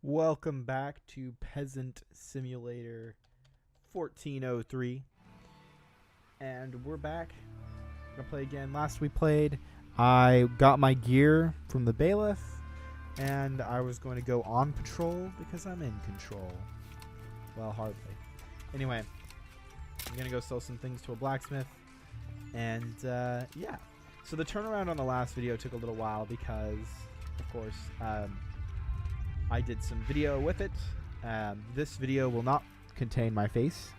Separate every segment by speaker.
Speaker 1: Welcome back to Peasant Simulator 1403. And we're back. Gonna play again. Last we played, I got my gear from the bailiff, and I was going to go on patrol because I'm in control. Well, hardly. Anyway, I'm gonna go sell some things to a blacksmith, and yeah. So the turnaround on the last video took a little while because, of course, I did some video with it. This video will not contain my face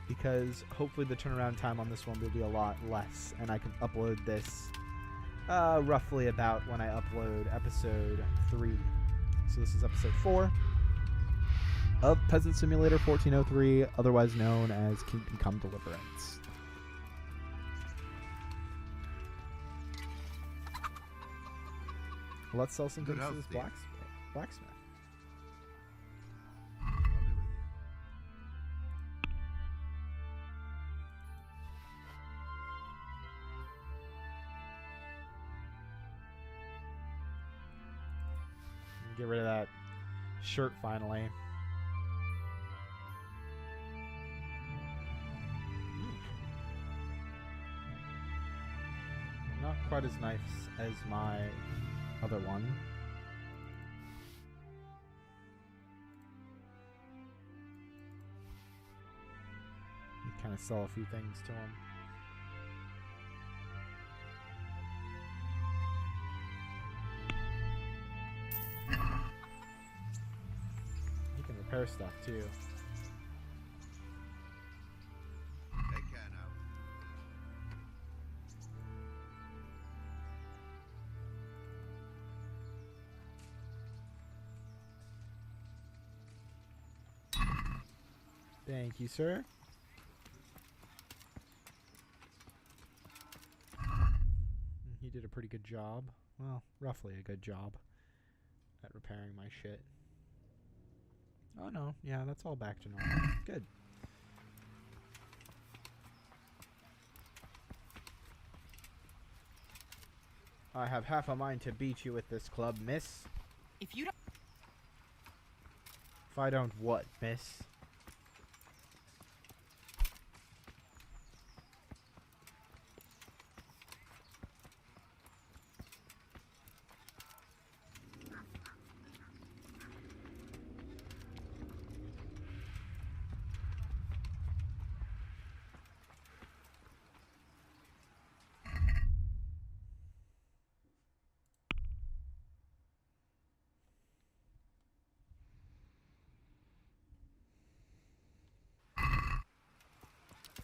Speaker 1: because hopefully the turnaround time on this one will be a lot less, and I can upload this roughly about when I upload episode 3. So this is episode 4 of Peasant Simulator 1403, otherwise known as Kingdom Come Deliverance. Let's sell some things to this blacksmith. Get rid of that shirt finally. Not quite as nice as my other one. Kind of sell a few things to him. He can repair stuff too.
Speaker 2: Take care now.
Speaker 1: Thank you, sir. He did a pretty good job. Well, roughly a good job at repairing my shit. Oh no, yeah, that's all back to normal. Good. I have half a mind to beat you with this club, miss.
Speaker 3: If you don't...
Speaker 1: If I don't what, miss?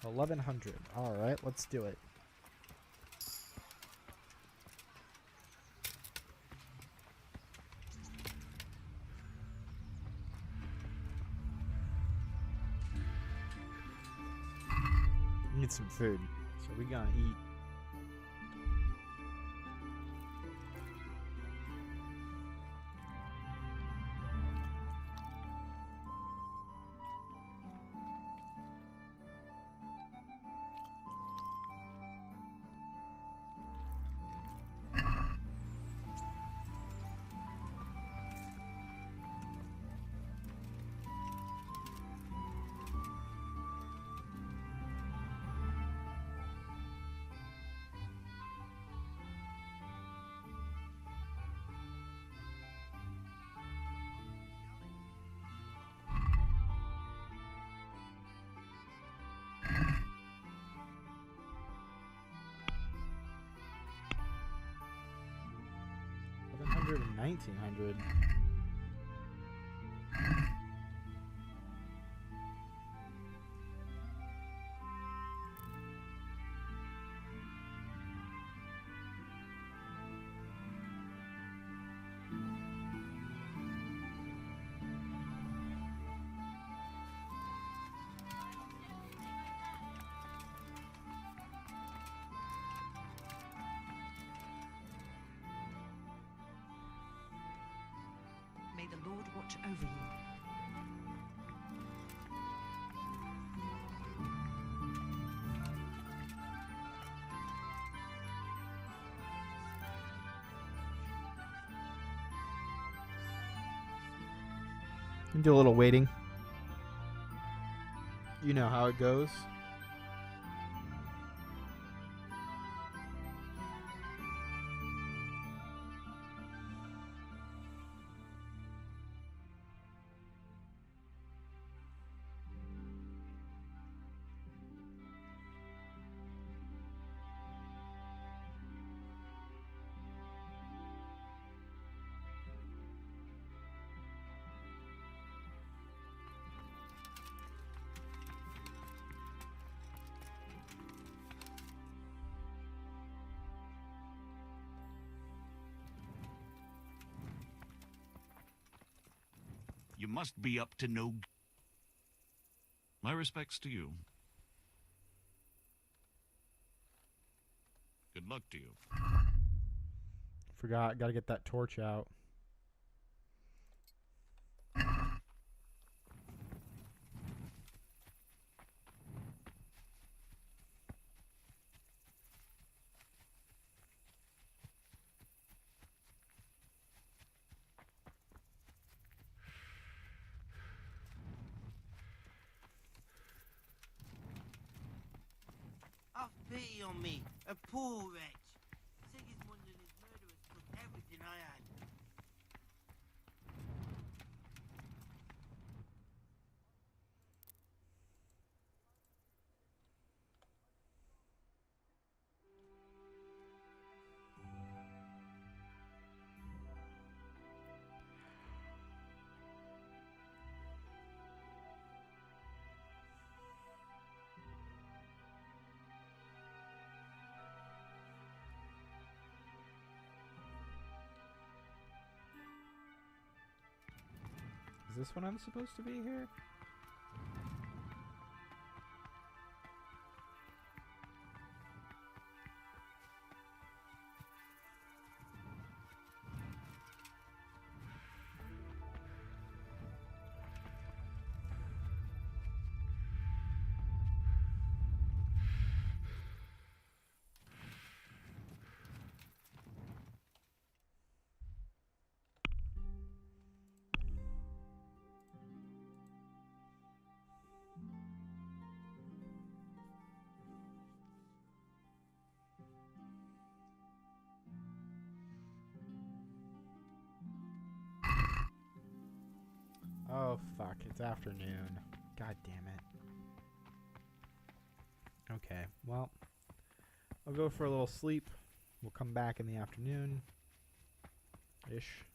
Speaker 1: $1,100. All right, let's do it. Need some food, so we gonna eat. $1,100 and $1,900.
Speaker 3: May the Lord watch over you.
Speaker 1: And do a little waiting. You know how it goes.
Speaker 4: You must be up to no... My respects to you. Good luck to you.
Speaker 1: Forgot. Got to get that torch out.
Speaker 5: Have pity on me, a poor wretch. Sigismund and his murderers took everything I had.
Speaker 1: Is this when I'm supposed to be here? Oh, fuck. It's afternoon. God damn it. Okay, well, I'll go for a little sleep. We'll come back in the afternoon. Ish.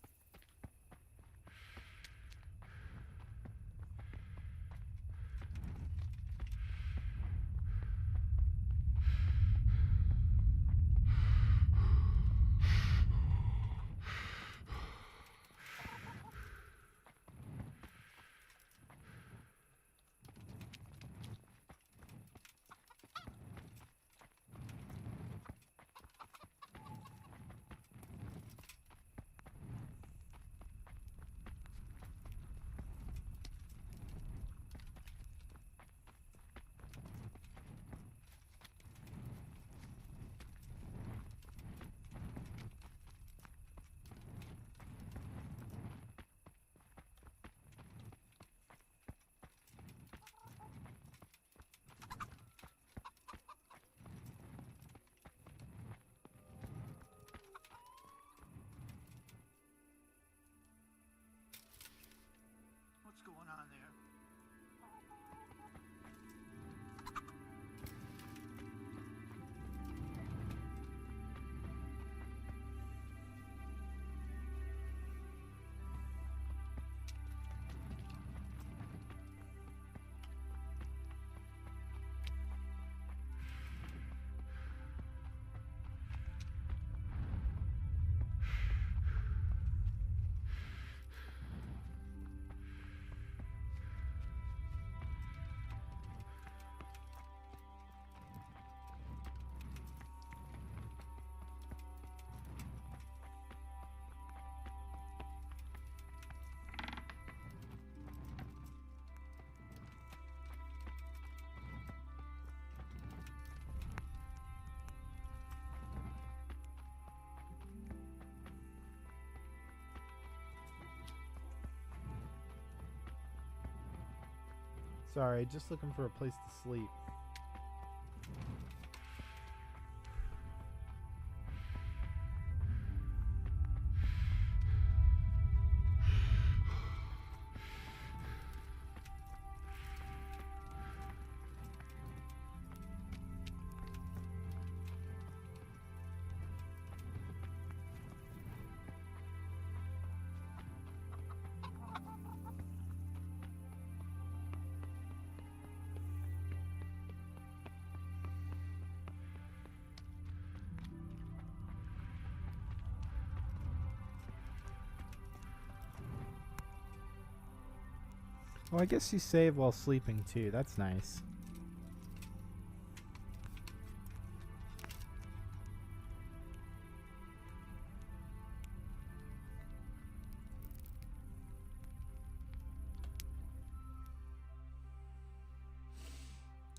Speaker 1: Sorry, just looking for a place to sleep. Well, I guess you save while sleeping too. That's nice.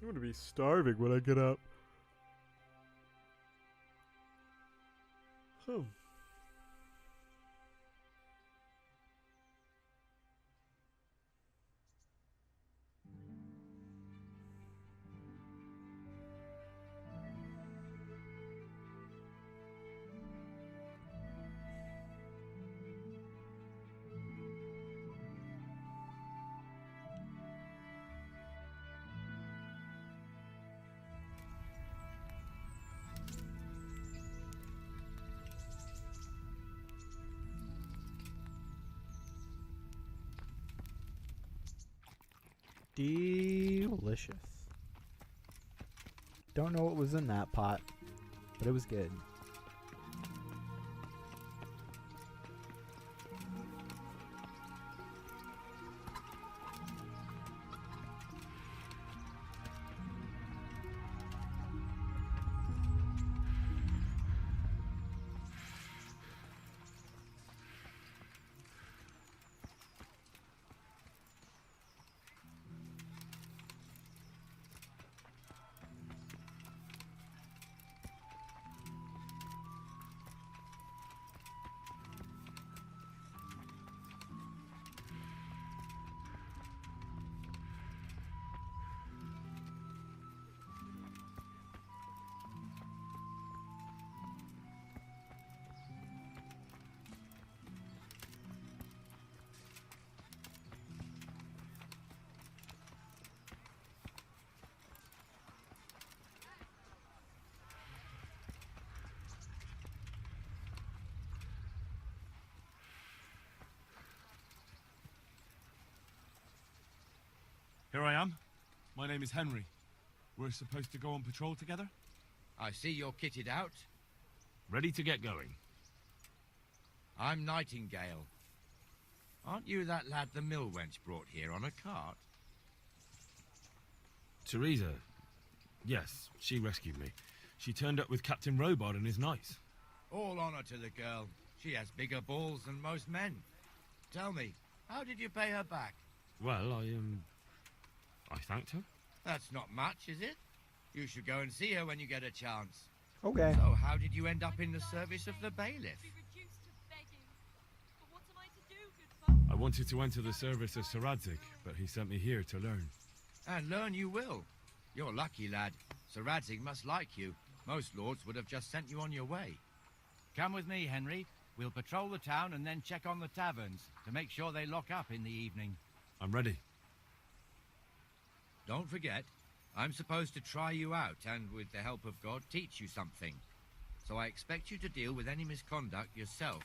Speaker 1: I'm gonna be starving when I get up. Delicious. Don't know what was in that pot, but it was good.
Speaker 6: Here I am. My name is Henry. We're supposed to go on patrol together?
Speaker 7: I see you're kitted out.
Speaker 4: Ready to get going.
Speaker 7: I'm Nightingale. Aren't you that lad the mill wench brought here on a cart?
Speaker 6: Teresa. Yes, she rescued me. She turned up with Captain Robard and his knights.
Speaker 7: All honor to the girl. She has bigger balls than most men. Tell me, how did you pay her back?
Speaker 6: Well, I thanked her.
Speaker 7: That's not much, is it? You should go and see her when you get a chance.
Speaker 1: Okay.
Speaker 7: So, how did you end up in the service of the bailiff?
Speaker 6: I wanted to enter the service of Sir Radzig, but he sent me here to learn.
Speaker 7: And learn you will. You're lucky, lad. Sir Radzig must like you. Most lords would have just sent you on your way.
Speaker 8: Come with me, Henry. We'll patrol the town and then check on the taverns to make sure they lock up in the evening.
Speaker 6: I'm ready.
Speaker 7: Don't forget, I'm supposed to try you out and, with the help of God, teach you something. So I expect you to deal with any misconduct yourself.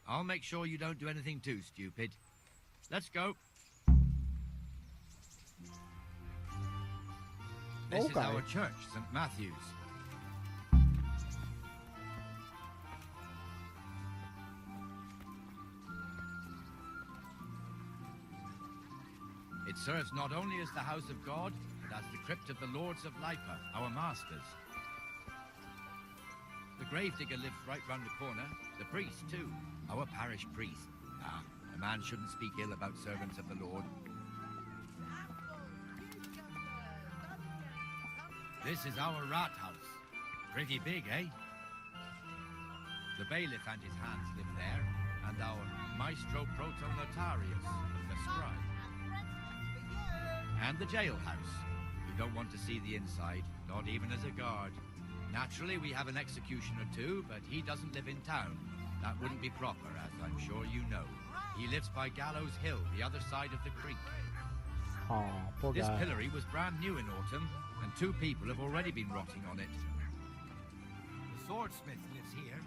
Speaker 7: I'll make sure you don't do anything too stupid. Let's go. This is our church, St. Matthew's. It serves not only as the house of God, but as the crypt of the Lords of Lipa, our masters. The gravedigger lives right round the corner. The priest, too. Our parish priest. Ah, a man shouldn't speak ill about servants of the Lord. This is our rat house. Pretty big, eh? The bailiff and his hands live there, and our maestro protonotarius, the scribe. And the jailhouse. You don't want to see the inside, not even as a guard. Naturally, we have an executioner too, but he doesn't live in town. That wouldn't be proper, as I'm sure you know. He lives by Gallows Hill, the other side of the creek.
Speaker 1: Aw, poor
Speaker 7: This
Speaker 1: guy.
Speaker 7: pillory was brand new in autumn, and 2 people have already been rotting on it.
Speaker 8: The swordsmith lives here.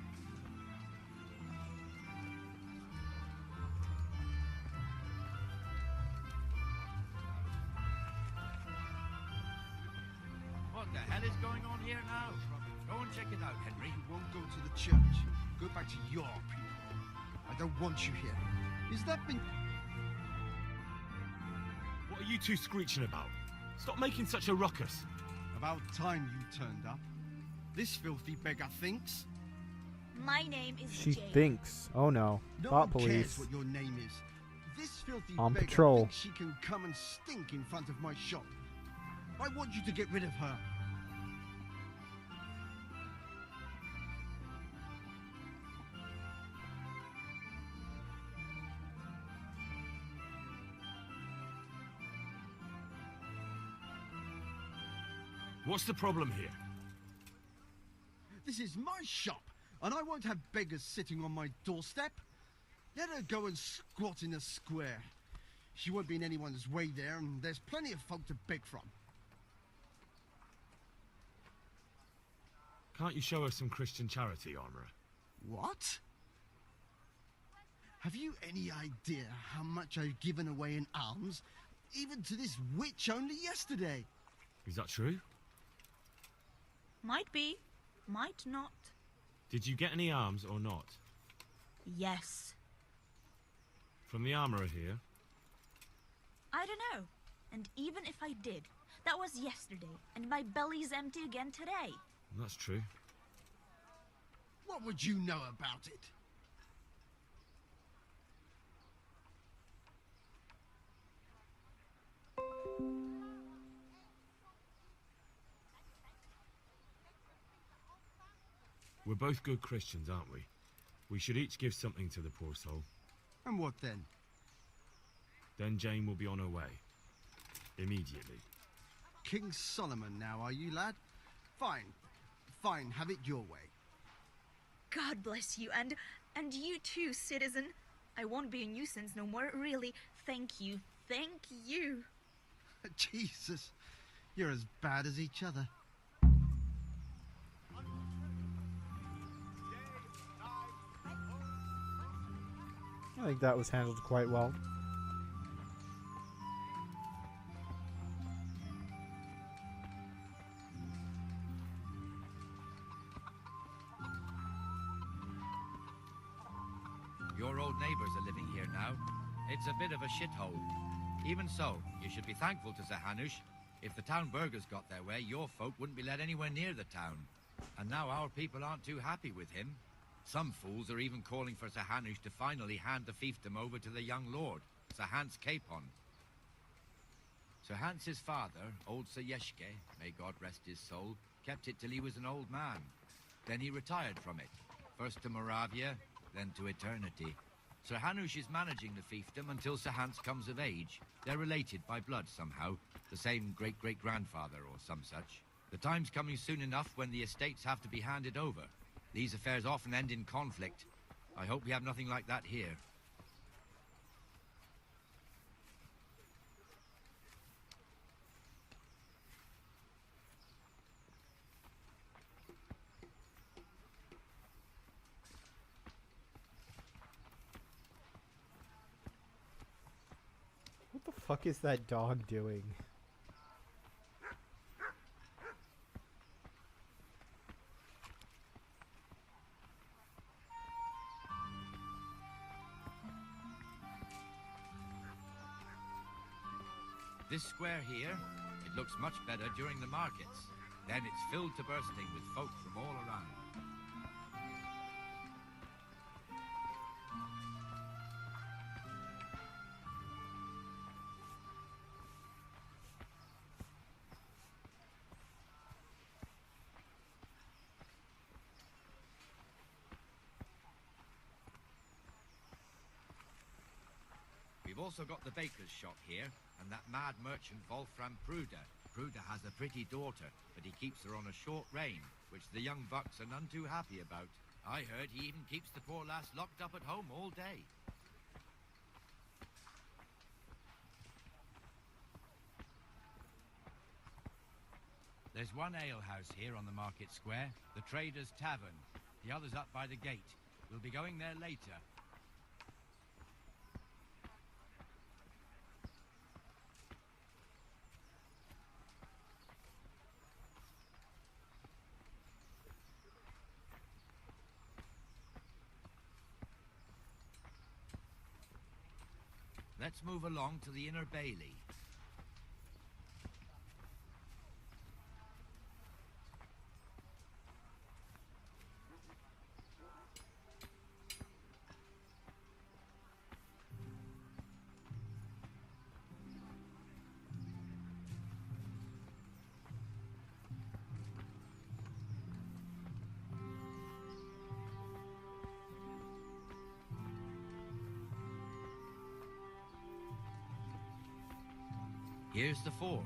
Speaker 7: What the hell is going on here now? Go and check it out, Henry.
Speaker 2: You won't go to the church. Go back to your people. I don't want you here. Is that been...
Speaker 6: What are you two screeching about? Stop making such a ruckus.
Speaker 2: About time you turned up. This filthy beggar thinks.
Speaker 9: My name is
Speaker 1: She
Speaker 9: Jane.
Speaker 1: thinks. Oh no.
Speaker 2: No
Speaker 1: Thought
Speaker 2: one
Speaker 1: police.
Speaker 2: cares what your name is. This filthy
Speaker 1: On
Speaker 2: beggar
Speaker 1: patrol.
Speaker 2: thinks she can come and stink in front of my shop. I want you to get rid of her.
Speaker 6: What's the problem here?
Speaker 2: This is my shop, and I won't have beggars sitting on my doorstep. Let her go and squat in a square. She won't be in anyone's way there, and there's plenty of folk to beg from.
Speaker 6: Can't you show us some Christian charity, Armourer?
Speaker 2: What? Have you any idea how much I've given away in alms, even to this witch only yesterday?
Speaker 6: Is that true?
Speaker 9: Might be, might not.
Speaker 6: Did you get any arms or not?
Speaker 9: Yes.
Speaker 6: From the Armourer here?
Speaker 9: I don't know. And even if I did, that was yesterday, and my belly's empty again today.
Speaker 6: That's true.
Speaker 2: What would you know about it?
Speaker 6: We're both good Christians, aren't we? We should each give something to the poor soul.
Speaker 2: And what then?
Speaker 6: Then Jane will be on her way. Immediately.
Speaker 2: King Solomon now, are you, lad? Fine. Fine, have it your way.
Speaker 9: God bless you, and you too, citizen. I won't be a nuisance no more, really. Thank you. Thank you.
Speaker 2: Jesus, you're as bad as each other.
Speaker 1: I think that was handled quite well.
Speaker 7: Your old neighbors are living here now. It's a bit of a shithole. Even so, you should be thankful to Sir Hanush. If the town burghers got their way, your folk wouldn't be let anywhere near the town. And now our people aren't too happy with him. Some fools are even calling for Sir Hanush to finally hand the fiefdom over to the young lord, Sir Hans Capon. Sir Hans's father, old Sir Yeshke, may God rest his soul, kept it till he was an old man. Then he retired from it, first to Moravia, then to eternity. Sir Hanush is managing the fiefdom until Sir Hans comes of age. They're related by blood somehow, the same great-great-grandfather or some such. The time's coming soon enough when the estates have to be handed over. These affairs often end in conflict. I hope we have nothing like that here.
Speaker 1: What the fuck is that dog doing?
Speaker 7: This square here, it looks much better during the markets. Then it's filled to bursting with folk from all around. We You've also got the baker's shop here, and that mad merchant Wolfram Pruder. Pruder has a pretty daughter, but he keeps her on a short rein, which the young bucks are none too happy about. I heard he even keeps the poor lass locked up at home all day.
Speaker 8: There's one alehouse here on the market square, the Trader's Tavern. The other's up by the gate. We'll be going there later.
Speaker 7: Let's move along to the Inner Bailey. Here's the forge.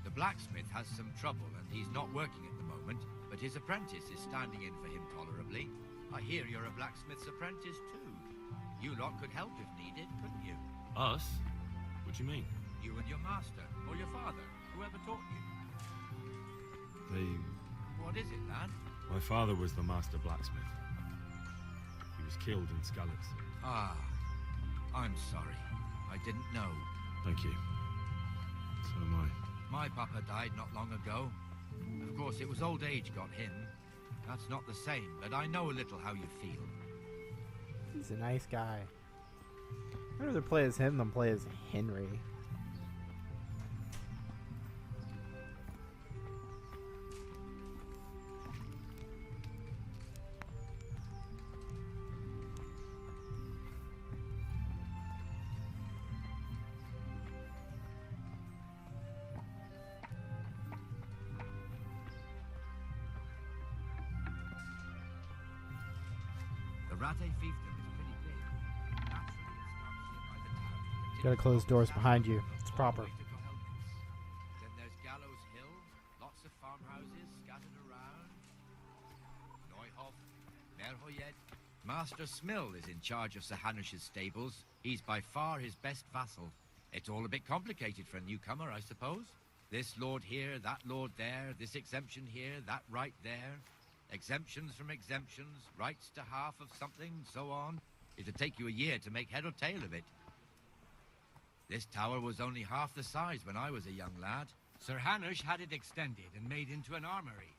Speaker 7: The blacksmith has some trouble and he's not working at the moment, but his apprentice is standing in for him tolerably. I hear you're a blacksmith's apprentice too. You lot could help if needed, couldn't you?
Speaker 6: Us? What do you mean?
Speaker 7: You and your master, or your father, whoever taught you. What is it, lad?
Speaker 6: My father was the master blacksmith. He was killed in Skalitz.
Speaker 7: Ah, I'm sorry. I didn't know.
Speaker 6: Thank you. So am I.
Speaker 7: My papa died not long ago. Of course, it was old age got him. That's not the same, but I know a little how you feel.
Speaker 1: He's a nice guy. I'd rather play as him than play as Henry.
Speaker 7: The Rate fiefdom is pretty big. Naturally, it starts here by the town.
Speaker 1: Gotta close doors behind you. It's
Speaker 7: All the
Speaker 1: proper.
Speaker 7: way to Kohelnitz. Then there's Gallows Hill, lots of farmhouses scattered around. Neuhof, Merhoyed. Master Smill is in charge of Sir Hanush's stables. He's by far his best vassal. It's all a bit complicated for a newcomer, I suppose. This lord here, that lord there, this exemption here, that right there. Exemptions from exemptions, rights to half of something, so on. It'd take you a year to make head or tail of it. This tower was only half the size when I was a young lad.
Speaker 8: Sir Hanush had it extended and made into an armory.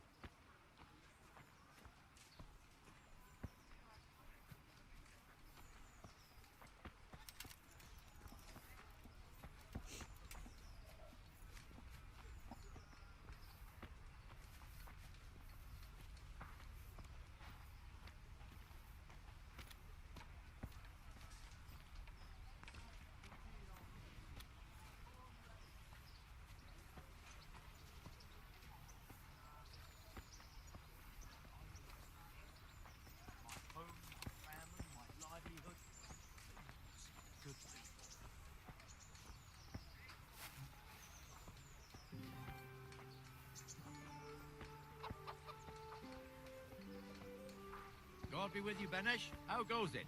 Speaker 7: God be with you, Benesh. How goes it?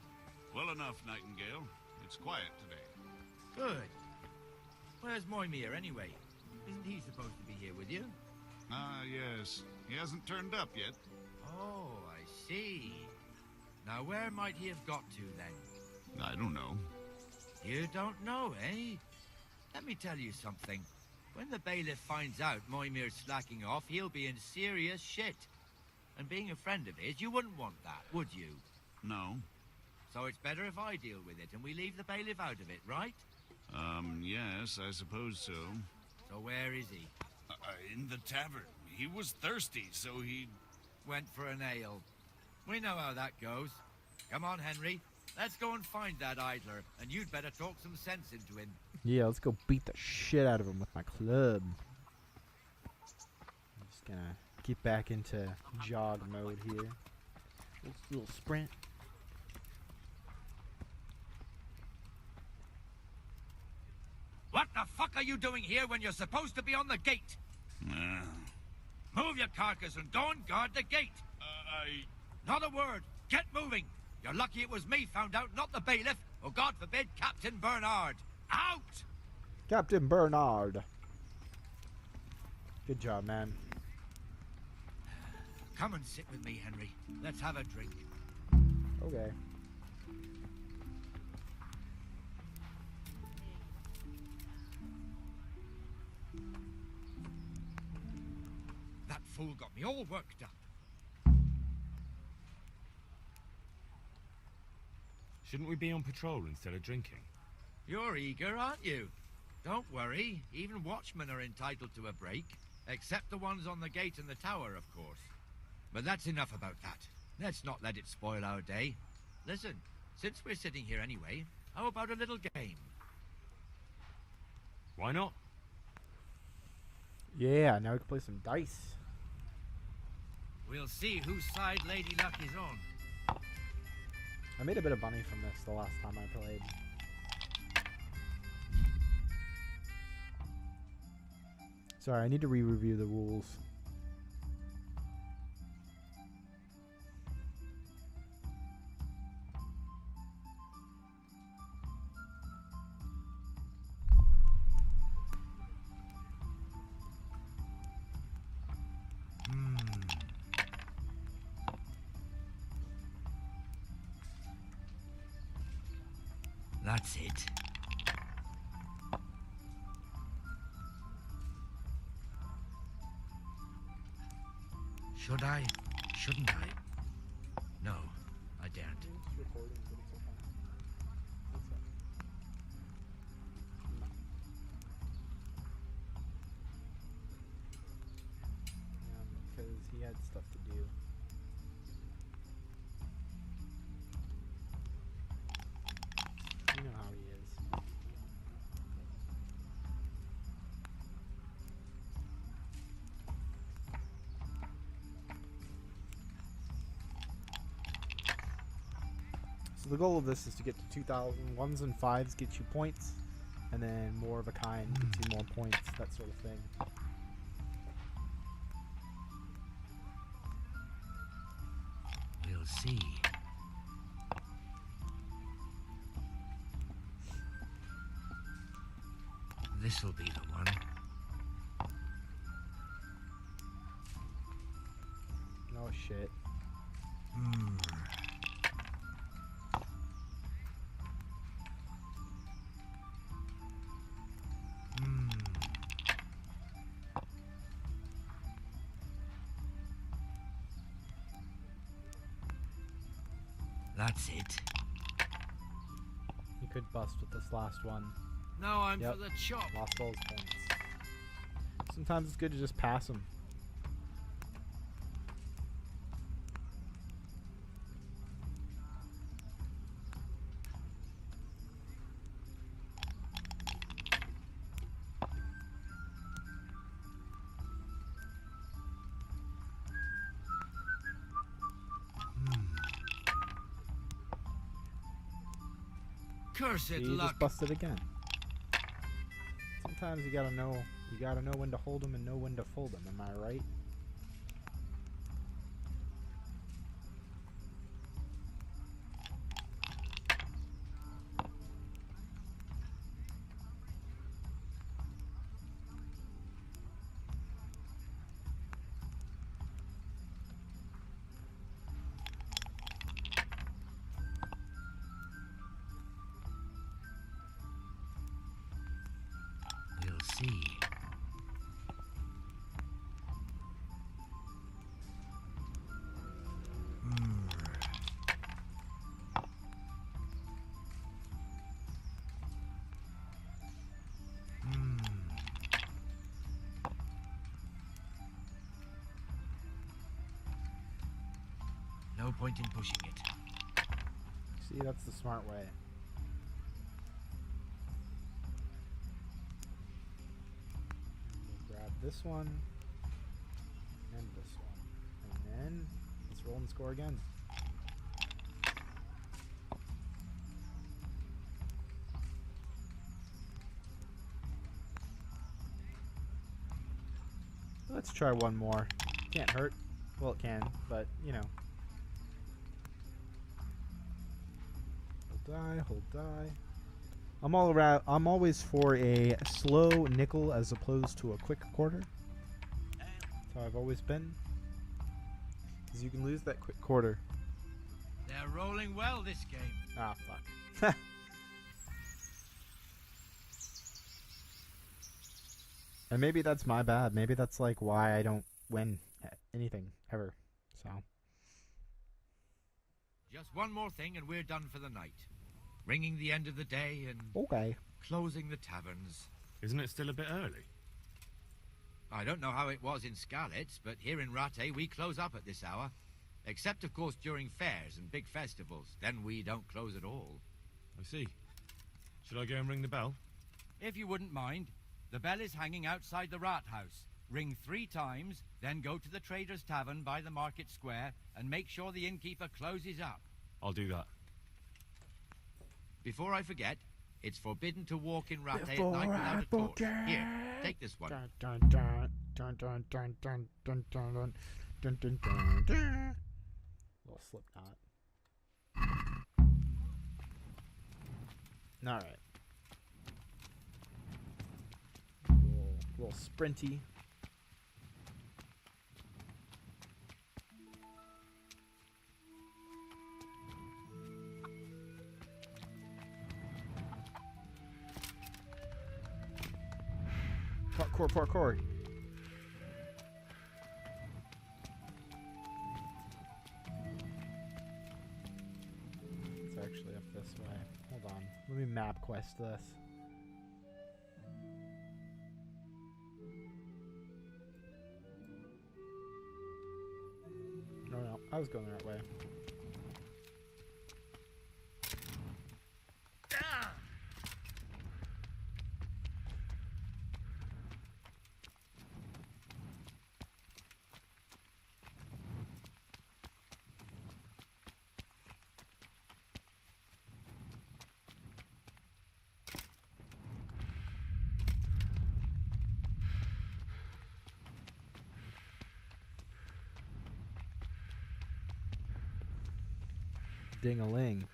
Speaker 4: Well enough, Nightingale. It's quiet today.
Speaker 7: Good. Where's Moimir, anyway? Isn't he supposed to be here with you?
Speaker 4: Ah, yes. He hasn't turned up yet.
Speaker 7: Oh, I see. Now, where might he have got to, then?
Speaker 4: I don't know.
Speaker 7: You don't know, eh? Let me tell you something. When the bailiff finds out Moimir's slacking off, he'll be in serious shit. And being a friend of his, you wouldn't want that, would you?
Speaker 4: No.
Speaker 7: So it's better if I deal with it and we leave the bailiff out of it, right?
Speaker 4: Yes, I suppose so.
Speaker 7: So where is he?
Speaker 4: In the tavern. He was thirsty, so he...
Speaker 7: Went for an ale. We know how that goes. Come on, Henry. Let's go and find that idler, and you'd better talk some sense into him.
Speaker 1: Yeah, let's go beat the shit out of him with my club. I'm just gonna get back into jog mode here. Little sprint.
Speaker 7: are you doing here when you're supposed to be on the gate? Move your carcass and go and guard the gate. Not a word. Get moving. You're lucky it was me found out, not the bailiff, or God forbid, Captain Bernard. Out!
Speaker 1: Captain Bernard. Good job, man.
Speaker 7: Come and sit with me, Henry. Let's have a drink.
Speaker 1: Okay.
Speaker 7: That fool got me all worked up.
Speaker 6: Shouldn't we be on patrol instead of drinking?
Speaker 7: You're eager, aren't you? Don't worry. Even watchmen are entitled to a break. Except the ones on the gate and the tower, of course. But that's enough about that. Let's not let it spoil our day. Listen, since we're sitting here anyway, how about a little game?
Speaker 6: Why not?
Speaker 1: Yeah, now we can play some dice.
Speaker 7: We'll see whose side Lady Luck is on.
Speaker 1: I made a bit of money from this the last time I played. Sorry, I need to re-review the rules.
Speaker 7: That's it. Should I? Shouldn't I? No, I daren't.
Speaker 1: Because he had stuff to do. You know how he is. So the goal of this is to get to 2,000. Ones and fives get you points, and then more of a kind gets you more points, that sort of thing.
Speaker 7: We'll see. This'll be the one.
Speaker 1: Oh shit.
Speaker 7: That's it.
Speaker 1: You could bust with this last one.
Speaker 7: Now I'm
Speaker 1: Yep.
Speaker 7: for the chop.
Speaker 1: Lost all his points. Sometimes it's good to just pass them.
Speaker 7: Cursed
Speaker 1: See, you
Speaker 7: luck.
Speaker 1: just busted again. Sometimes you gotta know when to hold them and know when to fold them. Am I right?
Speaker 7: We'll see. No point in pushing it.
Speaker 1: See, that's the smart way. We'll grab this one and this one, and then let's roll and score again. Let's try one more. Can't hurt. Well, it can, but, you know. Hold die, hold die. I'm all around. I'm always for a slow nickel as opposed to a quick quarter. That's how I've always been. Because you can lose that quick quarter.
Speaker 8: They're rolling well this game.
Speaker 1: Ah, fuck. And maybe that's my bad. Maybe that's like why I don't win anything ever. So.
Speaker 7: Just one more thing and we're done for the night. Ringing the end of the day and
Speaker 1: Okay.
Speaker 7: closing the taverns.
Speaker 6: Isn't it still a bit early?
Speaker 7: I don't know how it was in Scarlet's, but here in Rattay we close up at this hour. Except, of course, during fairs and big festivals. Then we don't close at all.
Speaker 6: I see. Should I go and ring the bell?
Speaker 8: If you wouldn't mind, the bell is hanging outside the rat house. Ring 3 times, then go to the Trader's Tavern by the market square and make sure the innkeeper closes up.
Speaker 6: I'll do that.
Speaker 7: Before I forget, it's forbidden to walk in Rattay at
Speaker 1: Before
Speaker 7: night without
Speaker 1: I
Speaker 7: a torch.
Speaker 1: forget.
Speaker 7: Here, take this one.
Speaker 1: Dun dun dun dun dun dun dun dun dun dun dun dun dun. Little Slipknot. All right. Little sprinty. Parkour. It's actually up this way. Hold on. Let me map quest this. No, I was going the right way. Ding-a-ling.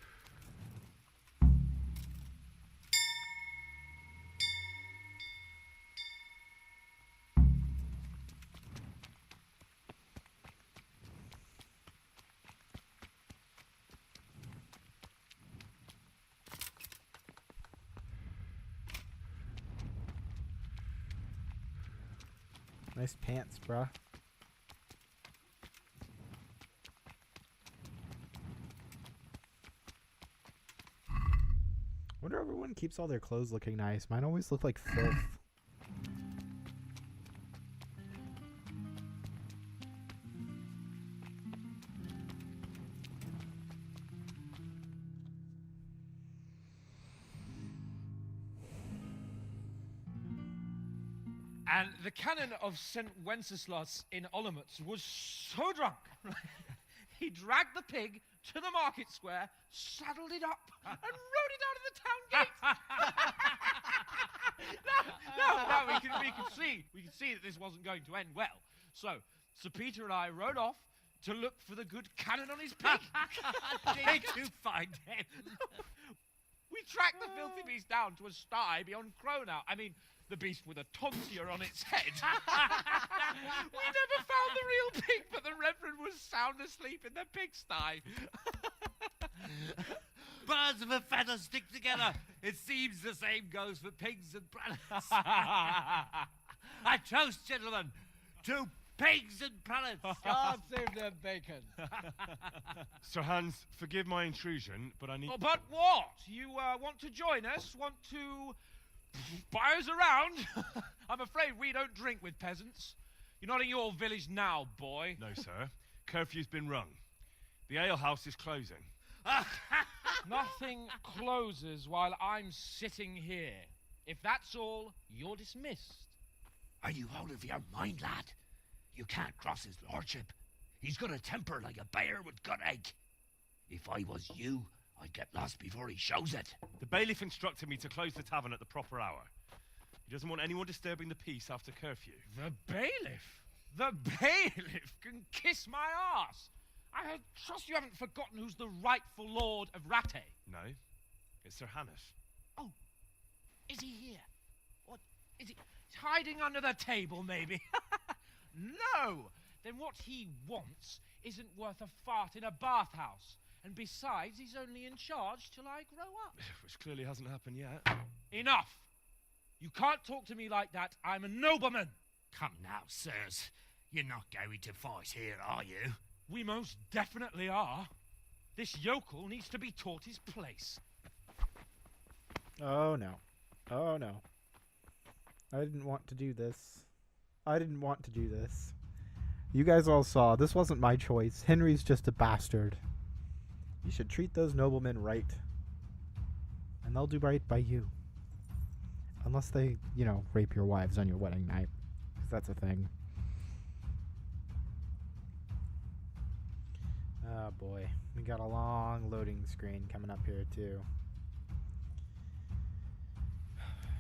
Speaker 1: Nice pants, bruh. Wonder everyone keeps all their clothes looking nice. Mine always look like filth.
Speaker 10: And the canon of St. Wenceslas in Olomouc was so drunk, he dragged the pig to the market square, saddled it up, and rode it out of the town gate. No, we can see that this wasn't going to end well. So, Sir Peter and I rode off to look for the good canon on his pig.
Speaker 5: Did you find him?
Speaker 10: We tracked the filthy beast down to a sty beyond Cronau. I mean, the beast with a tonsure on its head. We never found the real pig, but the Reverend was sound asleep in the pigsty.
Speaker 5: Birds of a feather stick together. It seems the same goes for pigs and planets. I toast, gentlemen, to pigs and planets.
Speaker 10: God save their bacon.
Speaker 6: Sir Hans, forgive my intrusion, but I need...
Speaker 10: Oh, but what? You want to join us? Want to buy us around? I'm afraid we don't drink with peasants. You're not in your village now, boy.
Speaker 6: No, sir. Curfew's been rung. The alehouse is closing.
Speaker 10: Nothing closes while I'm sitting here. If that's all, you're dismissed.
Speaker 4: Are you out of your mind, lad? You can't cross his lordship. He's got a temper like a bear with gut ache. If I was you, I'd get lost before he shows it.
Speaker 6: The bailiff instructed me to close the tavern at the proper hour. He doesn't want anyone disturbing the peace after curfew.
Speaker 10: The bailiff? The bailiff can kiss my arse. I trust you haven't forgotten who's the rightful lord of Rattay.
Speaker 6: No, it's Sir Hannes.
Speaker 10: Oh, is he here? What is he? He's hiding under the table, maybe. No! Then what he wants isn't worth a fart in a bathhouse. And besides, he's only in charge till I grow up.
Speaker 6: Which clearly hasn't happened yet.
Speaker 10: Enough! You can't talk to me like that. I'm a nobleman.
Speaker 4: Come now, sirs. You're not going to fight here, are you?
Speaker 10: We most definitely are. This yokel needs to be taught his place.
Speaker 1: Oh no. Oh no. I didn't want to do this. I didn't want to do this. You guys all saw, this wasn't my choice. Henry's just a bastard. You should treat those noblemen right. And they'll do right by you. Unless they, you know, rape your wives on your wedding night. 'Cause that's a thing. Oh boy. We got a long loading screen coming up here too.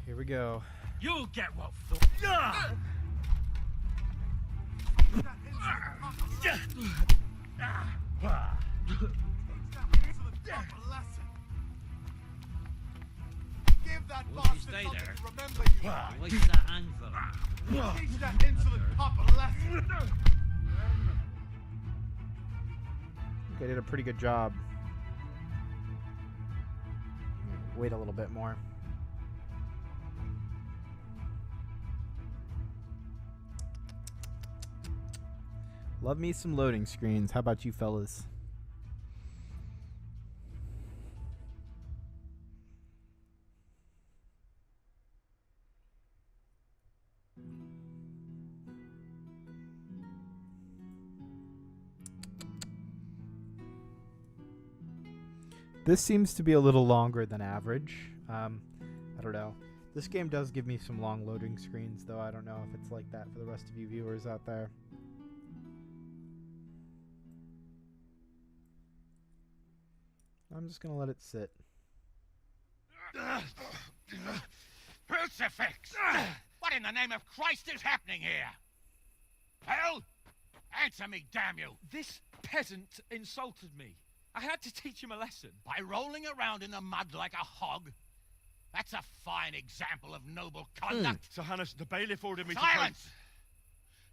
Speaker 1: Here we go.
Speaker 10: You'll get what for.
Speaker 2: Give that
Speaker 8: Will
Speaker 2: bastard
Speaker 8: she stay
Speaker 2: something
Speaker 8: there?
Speaker 2: to remember you.
Speaker 8: Waste that handful.
Speaker 2: Teach that insolent pup a lesson.
Speaker 1: I think I did a pretty good job. Wait a little bit more. Love me some loading screens. How about you fellas? This seems to be a little longer than average. I don't know. This game does give me some long loading screens, though. I don't know if it's like that for the rest of you viewers out there. I'm just gonna let it sit.
Speaker 4: Crucifix! What in the name of Christ is happening here? Well, answer me, damn you!
Speaker 10: This peasant insulted me. I had to teach him a lesson.
Speaker 4: By rolling around in the mud like a hog? That's a fine example of noble conduct.
Speaker 6: Sir Hannes, the bailiff ordered me
Speaker 4: Silence!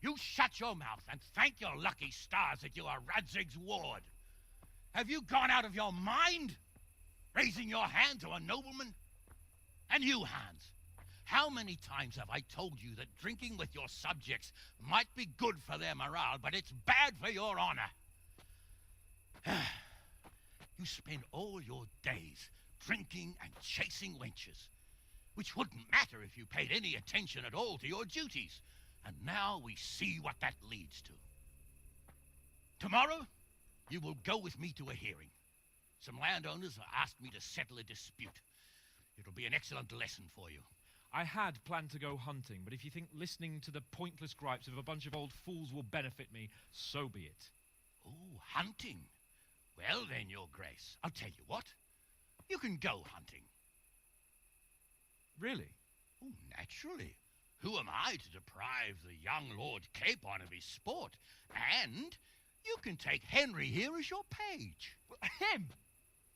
Speaker 4: You shut your mouth and thank your lucky stars that you are Radzig's ward. Have you gone out of your mind? Raising your hand to a nobleman? And you, Hans, how many times have I told you that drinking with your subjects might be good for their morale, but it's bad for your honor? You spend all your days drinking and chasing wenches, which wouldn't matter if you paid any attention at all to your duties. And now we see what that leads to. Tomorrow, you will go with me to a hearing. Some landowners have asked me to settle a dispute. It'll be an excellent lesson for you.
Speaker 10: I had planned to go hunting, but if you think listening to the pointless gripes of a bunch of old fools will benefit me, so be it.
Speaker 4: Oh, hunting. Well then, Your Grace, I'll tell you what. You can go hunting.
Speaker 10: Really?
Speaker 4: Oh, naturally. Who am I to deprive the young Lord Capon of his sport? And you can take Henry here as your page.
Speaker 10: Him?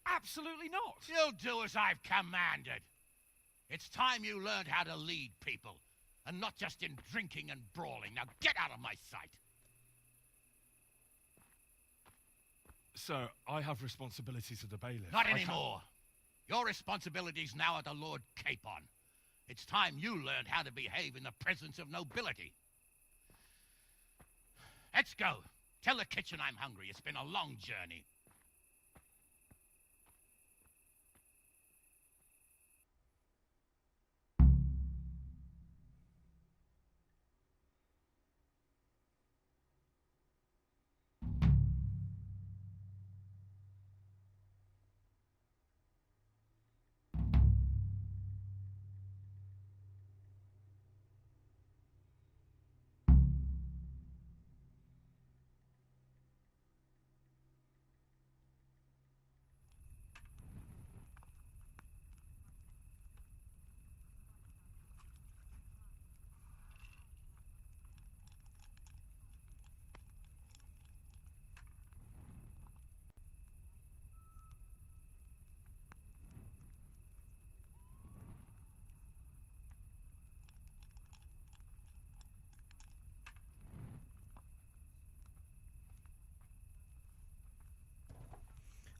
Speaker 10: Absolutely not.
Speaker 4: You'll do as I've commanded. It's time you learned how to lead people, and not just in drinking and brawling. Now get out of my sight.
Speaker 6: Sir, I have responsibilities as the bailiff.
Speaker 4: Not anymore. Your responsibilities now are the Lord Capon. It's time you learned how to behave in the presence of nobility. Let's go. Tell the kitchen I'm hungry. It's been a long journey.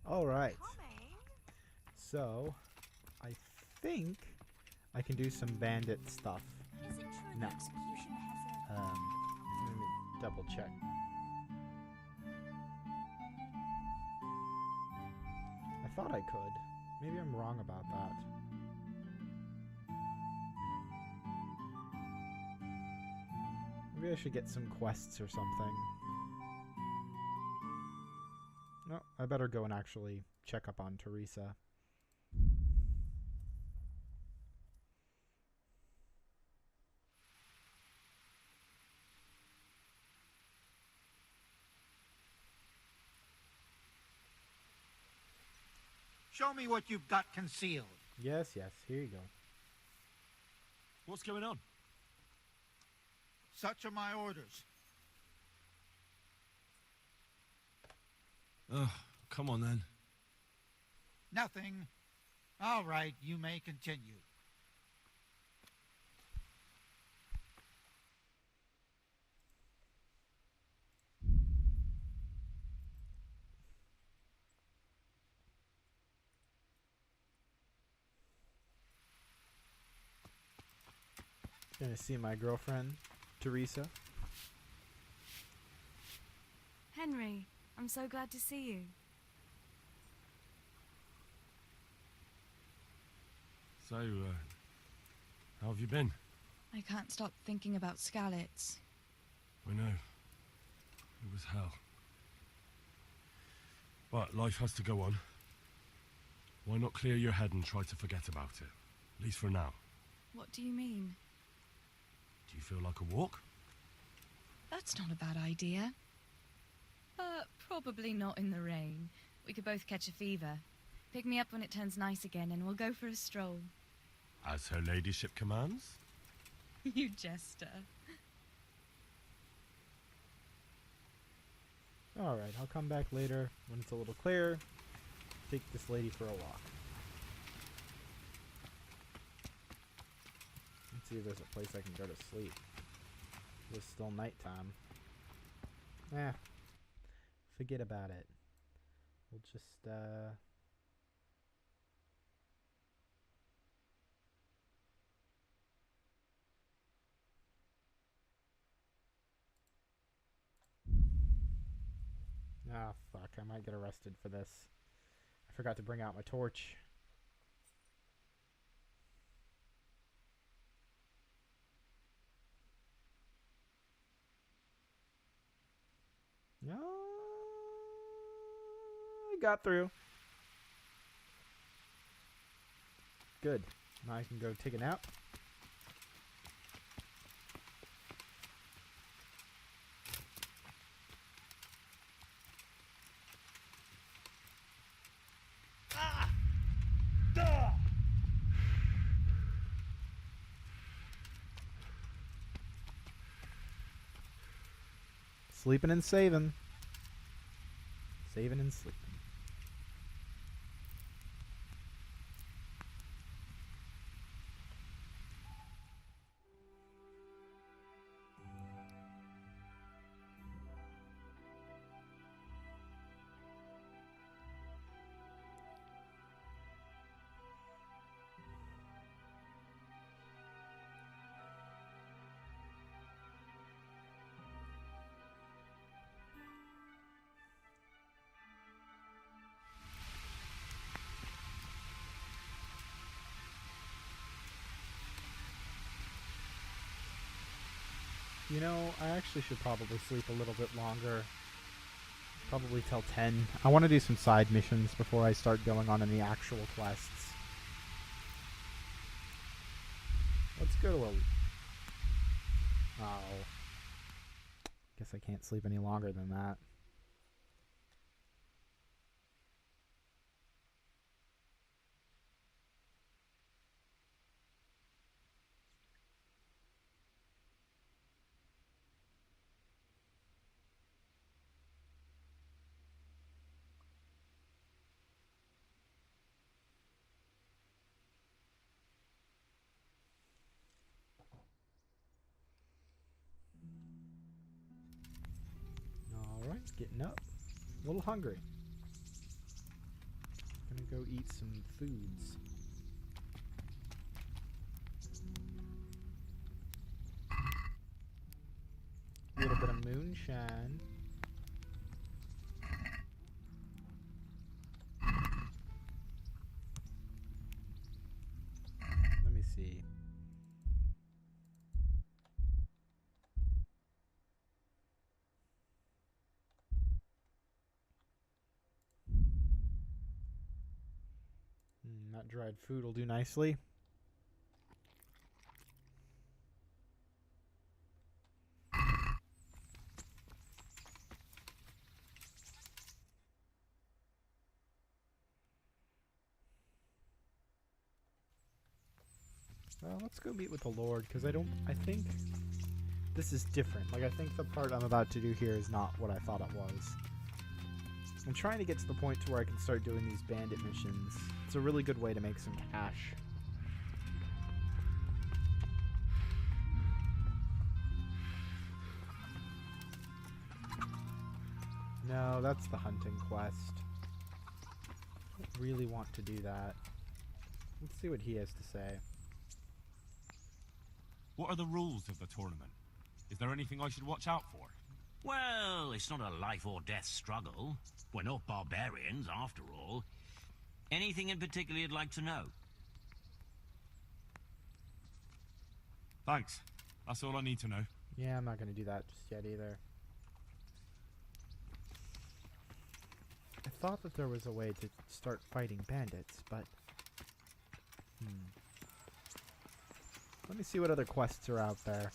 Speaker 1: Alright. So, I think I can do some bandit stuff.
Speaker 9: Is it true
Speaker 1: No.
Speaker 9: the executioner has a...
Speaker 1: Let me double check. I thought I could. Maybe I'm wrong about that. Maybe I should get some quests or something. No, I better go and actually check up on Teresa.
Speaker 11: Show me what you've got concealed.
Speaker 1: Yes, yes, here you go.
Speaker 6: What's going on?
Speaker 11: Such are my orders.
Speaker 6: Oh, come on then.
Speaker 11: Nothing. All right, you may continue.
Speaker 1: Gonna see my girlfriend, Teresa.
Speaker 12: Henry, I'm so glad to see you.
Speaker 6: So, how have you been?
Speaker 12: I can't stop thinking about Skalitz.
Speaker 6: I know. It was hell. But life has to go on. Why not clear your head and try to forget about it? At least for now.
Speaker 12: What do you mean?
Speaker 6: Do you feel like a walk?
Speaker 12: That's not a bad idea. Probably not in the rain. We could both catch a fever. Pick me up when it turns nice again and we'll go for a stroll.
Speaker 6: As her ladyship commands?
Speaker 12: You jester.
Speaker 1: Alright, I'll come back later when it's a little clearer. Take this lady for a walk. Let's see if there's a place I can go to sleep. It's still nighttime. Forget about it. We'll just, Ah, fuck. I might get arrested for this. I forgot to bring out my torch. No, I got through. Good. Now I can go take a nap. Sleeping and saving. Saving and sleeping. You know, I actually should probably sleep a little bit longer. Probably till 10. I want to do some side missions before I start going on any actual quests. Let's go to a... Oh. Guess I can't sleep any longer than that. Alright, getting up. A little hungry. gonna go eat some foods. A little bit of moonshine. Let me see. That dried food will do nicely. Well, let's go meet with the Lord, because I think this is different. Like, I think the part I'm about to do here is not what I thought it was. I'm trying to get to the point to where I can start doing these bandit missions. It's a really good way to make some cash. No, that's the hunting quest. I don't really want to do that. Let's see what he has to say.
Speaker 13: What are the rules of the tournament? Is there anything I should watch out for?
Speaker 14: Well, it's not a life or death struggle. We're not barbarians, after all. Anything in particular you'd like to know?
Speaker 13: Thanks. That's all I need to know.
Speaker 1: Yeah, I'm not going to do that just yet either. I thought that there was a way to start fighting bandits, but... Let me see what other quests are out there.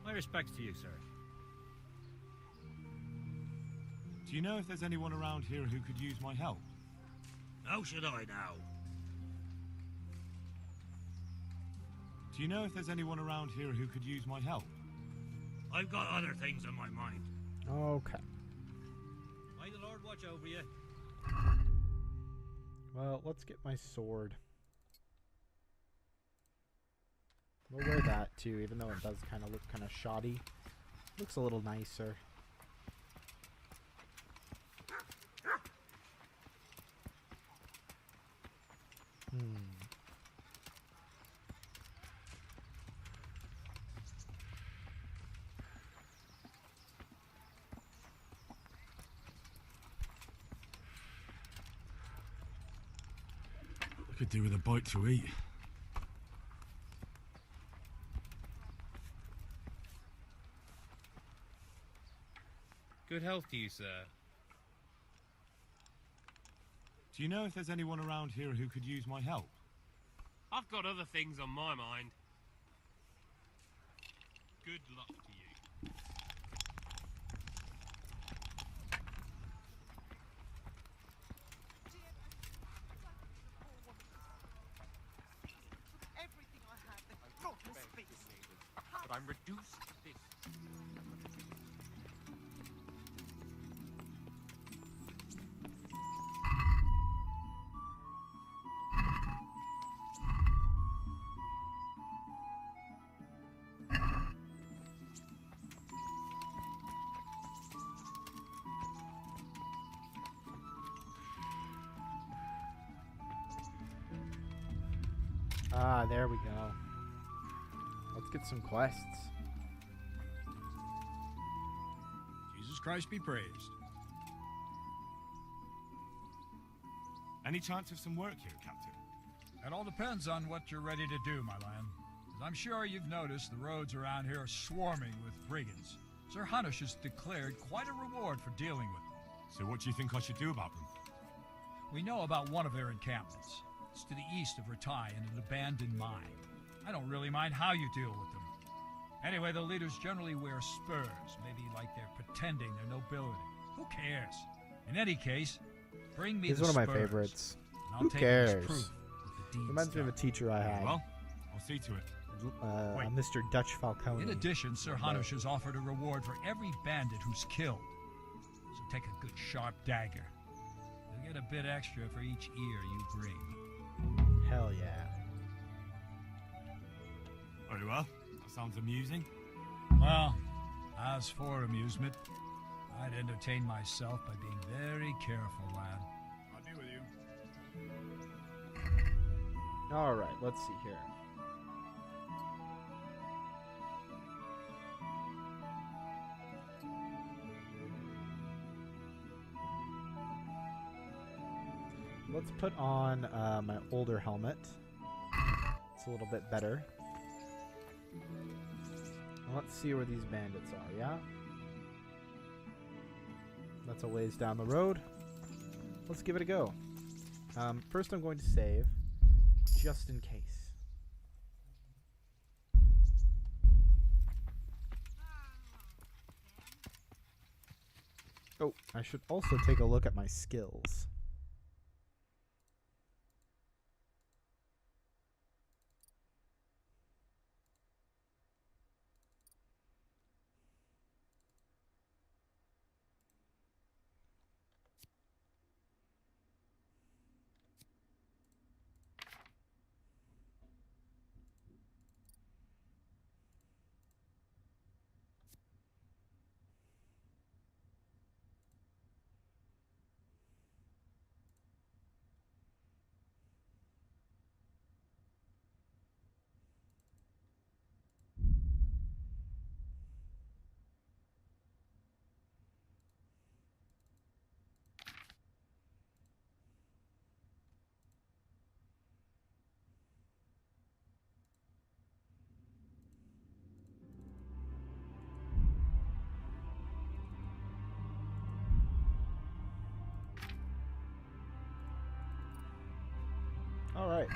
Speaker 15: My respects to you, sir.
Speaker 13: Do you know if there's anyone around here who could use my help?
Speaker 14: How should I know?
Speaker 13: Do you know if there's anyone around here who could use my help?
Speaker 14: I've got other things on my mind.
Speaker 1: Okay.
Speaker 15: May the Lord watch over you.
Speaker 1: Well, let's get my sword. We'll wear that too, even though it does kind of look kind of shoddy. Looks a little nicer.
Speaker 6: I could do with a bite to eat.
Speaker 15: Good health to you, sir.
Speaker 13: Do you know if there's anyone around here who could use my help?
Speaker 10: I've got other things on my mind. Good luck to you.
Speaker 16: Everything I have, they've got to speak.
Speaker 10: But I'm reduced to this.
Speaker 1: Ah, there we go. Let's get some quests.
Speaker 17: Jesus Christ be praised.
Speaker 13: Any chance of some work here, Captain?
Speaker 17: It all depends on what you're ready to do, my lad. As I'm sure you've noticed, the roads around here are swarming with brigands. Sir Hunnish has declared quite a reward for dealing with them.
Speaker 13: So what do you think I should do about them?
Speaker 17: We know about one of their encampments. It's to the east of Ratai in an abandoned mine. I don't really mind how you deal with them. Anyway, the leaders generally wear spurs, maybe like they're pretending they're nobility. Who cares? In any case, bring me
Speaker 1: He's
Speaker 17: the
Speaker 1: one of my
Speaker 17: spurs,
Speaker 1: favorites.
Speaker 17: and I'll
Speaker 1: Who
Speaker 17: take it as
Speaker 1: cares?
Speaker 17: proof that the pristine
Speaker 1: Reminds me of a
Speaker 17: stuff.
Speaker 1: teacher I had.
Speaker 13: Well, I'll see to it.
Speaker 17: Wait.
Speaker 1: Mr. Dutch Falcone.
Speaker 17: In addition, Sir Hanush has offered a reward for every bandit who's killed. So take a good sharp dagger. You'll get a bit extra for each ear you bring.
Speaker 1: Hell yeah.
Speaker 13: Very well. That sounds amusing.
Speaker 17: Well, as for amusement, I'd entertain myself by being very careful, lad.
Speaker 13: I'll be with you.
Speaker 1: Alright, let's see here. Let's put on my older helmet. It's a little bit better. And let's see where these bandits are, yeah? That's a ways down the road. Let's give it a go. First I'm going to save, just in case. Oh, I should also take a look at my skills. Alright.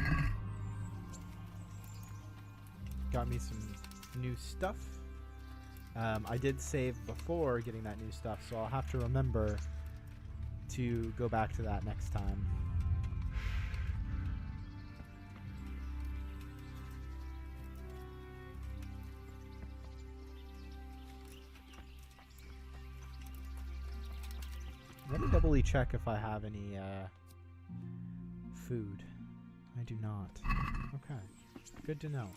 Speaker 1: Got me some new stuff. I did save before getting that new stuff, so I'll have to remember to go back to that next time. Let me doubly check if I have any food. I do not. Okay. Good to know.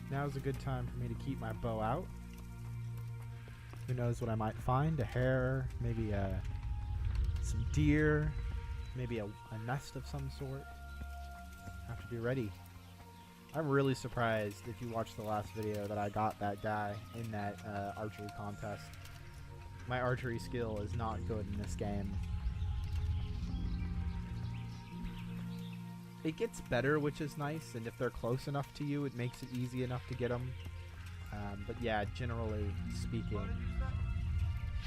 Speaker 1: Now's a good time for me to keep my bow out. Who knows what I might find? A hare, maybe some deer, maybe a nest of some sort. Have to be ready. I'm really surprised if you watched the last video that I got that guy in that archery contest. My archery skill is not good in this game. It gets better, which is nice, and if they're close enough to you, it makes it easy enough to get them. But yeah, generally speaking.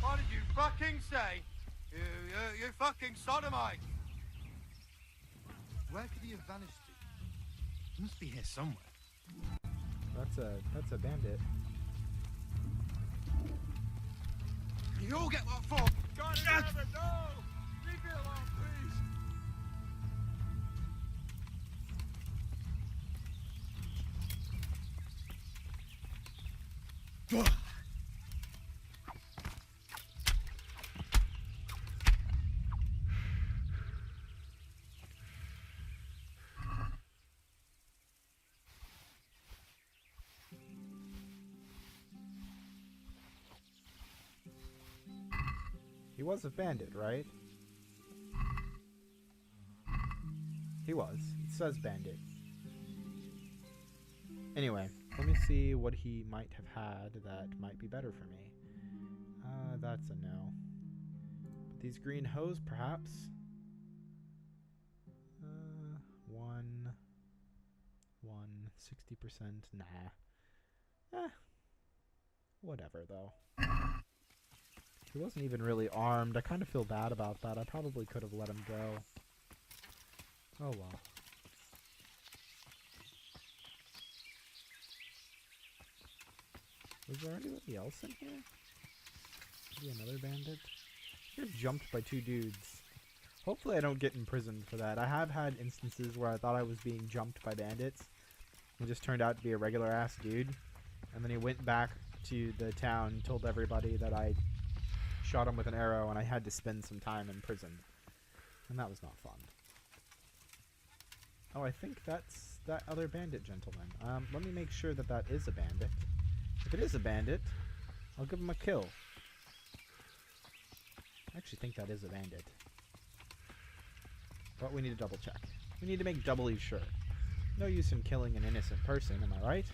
Speaker 2: What did you fucking say? You fucking sodomite! Where could he have vanished to? He must be here somewhere.
Speaker 1: That's a bandit.
Speaker 2: You all get what for? God damn it, no! Leave me alone, please!
Speaker 1: He was a bandit, right? He was. It says bandit. Anyway, let me see what he might have had that might be better for me. That's a no. But these green hose, perhaps? 60%, nah. Whatever, though. He wasn't even really armed. I kind of feel bad about that. I probably could have let him go. Oh well. Was there anybody else in here? Maybe another bandit? You're jumped by 2 dudes. Hopefully I don't get imprisoned for that. I have had instances where I thought I was being jumped by bandits. He just turned out to be a regular ass dude. And then he went back to the town and told everybody that I shot him with an arrow and I had to spend some time in prison. And that was not fun. Oh, I think that's that other bandit gentleman. Let me make sure that that is a bandit. If it is a bandit, I'll give him a kill. I actually think that is a bandit. But we need to double check. We need to make doubly sure. No use in killing an innocent person, am I right?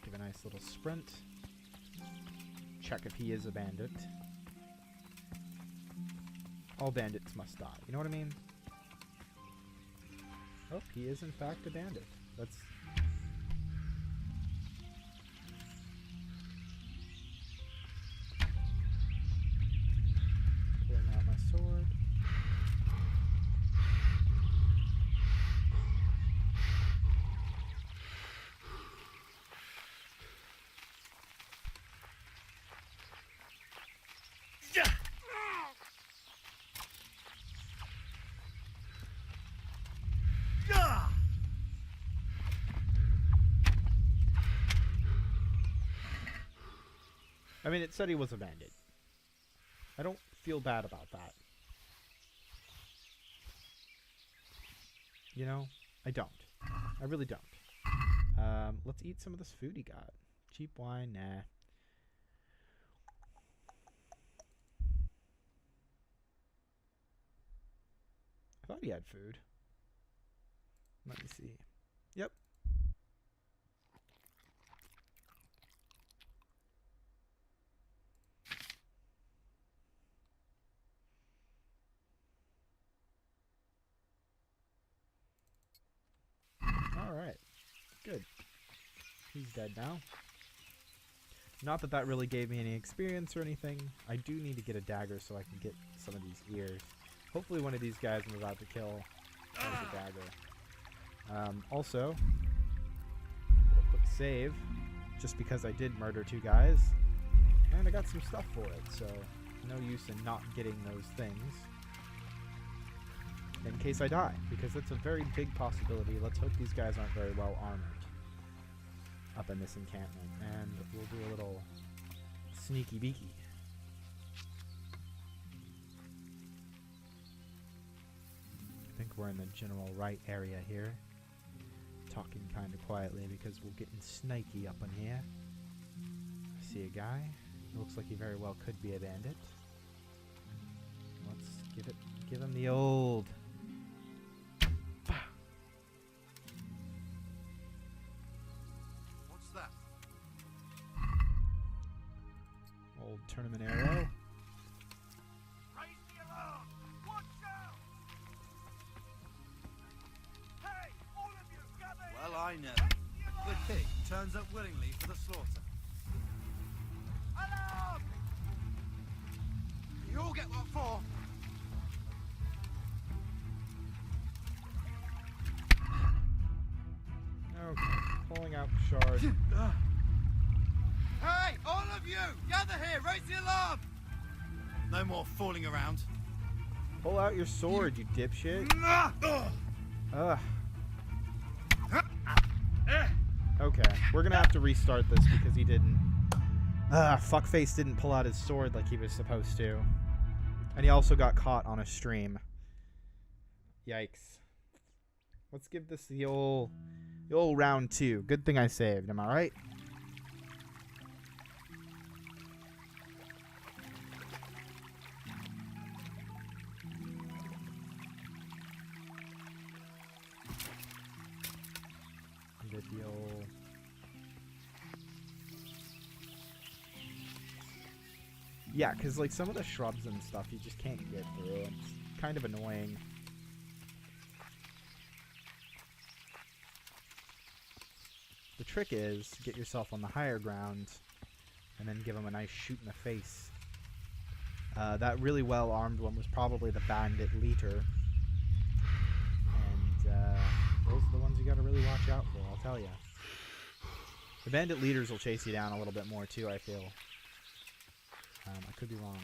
Speaker 1: Give a nice little sprint. Check if he is a bandit. All bandits must die. You know what I mean? Oh, he is in fact a bandit. That's... Pulling out my sword. I mean, it said he was a bandit. I don't feel bad about that. You know, I don't. I really don't. Let's eat some of this food he got. Cheap wine, nah. I thought he had food. Let me see. Yep. Alright. Good. He's dead now. Not that that really gave me any experience or anything. I do need to get a dagger so I can get some of these ears. Hopefully one of these guys I'm about to kill has a dagger. Also, a quick save, just because I did murder 2 guys. And I got some stuff for it, so no use in not getting those things. In case I die, because it's a very big possibility. Let's hope these guys aren't very well armored up in this encampment, and we'll do a little sneaky beaky. I think we're in the general right area here, talking kind of quietly because we're getting snaky up in here. I see a guy. It looks like he very well could be a bandit. Let's give him the old... Old tournament arrow.
Speaker 16: Raise the alarm! Watch out! Hey, all of you, gather!
Speaker 2: Well, I know. The pig turns up willingly for the slaughter.
Speaker 16: Alarm!
Speaker 2: You all get what for?
Speaker 1: Okay, pulling out shards.
Speaker 2: Hey, all of you! Gather here! Raise the alarm! No more fooling around.
Speaker 1: Pull out your sword, you dipshit. Ugh. Okay, we're gonna have to restart this because he didn't... fuckface didn't pull out his sword like he was supposed to. And he also got caught on a stream. Yikes. Let's give this the old round 2. Good thing I saved, am I right? Did the old... Yeah, because like some of the shrubs and stuff you just can't get through. It's kind of annoying. The trick is to get yourself on the higher ground and then give them a nice shoot in the face. That really well-armed one was probably the bandit leader. And those are the ones you gotta really watch out for, I'll tell you. The bandit leaders will chase you down a little bit more too, I feel. I could be wrong.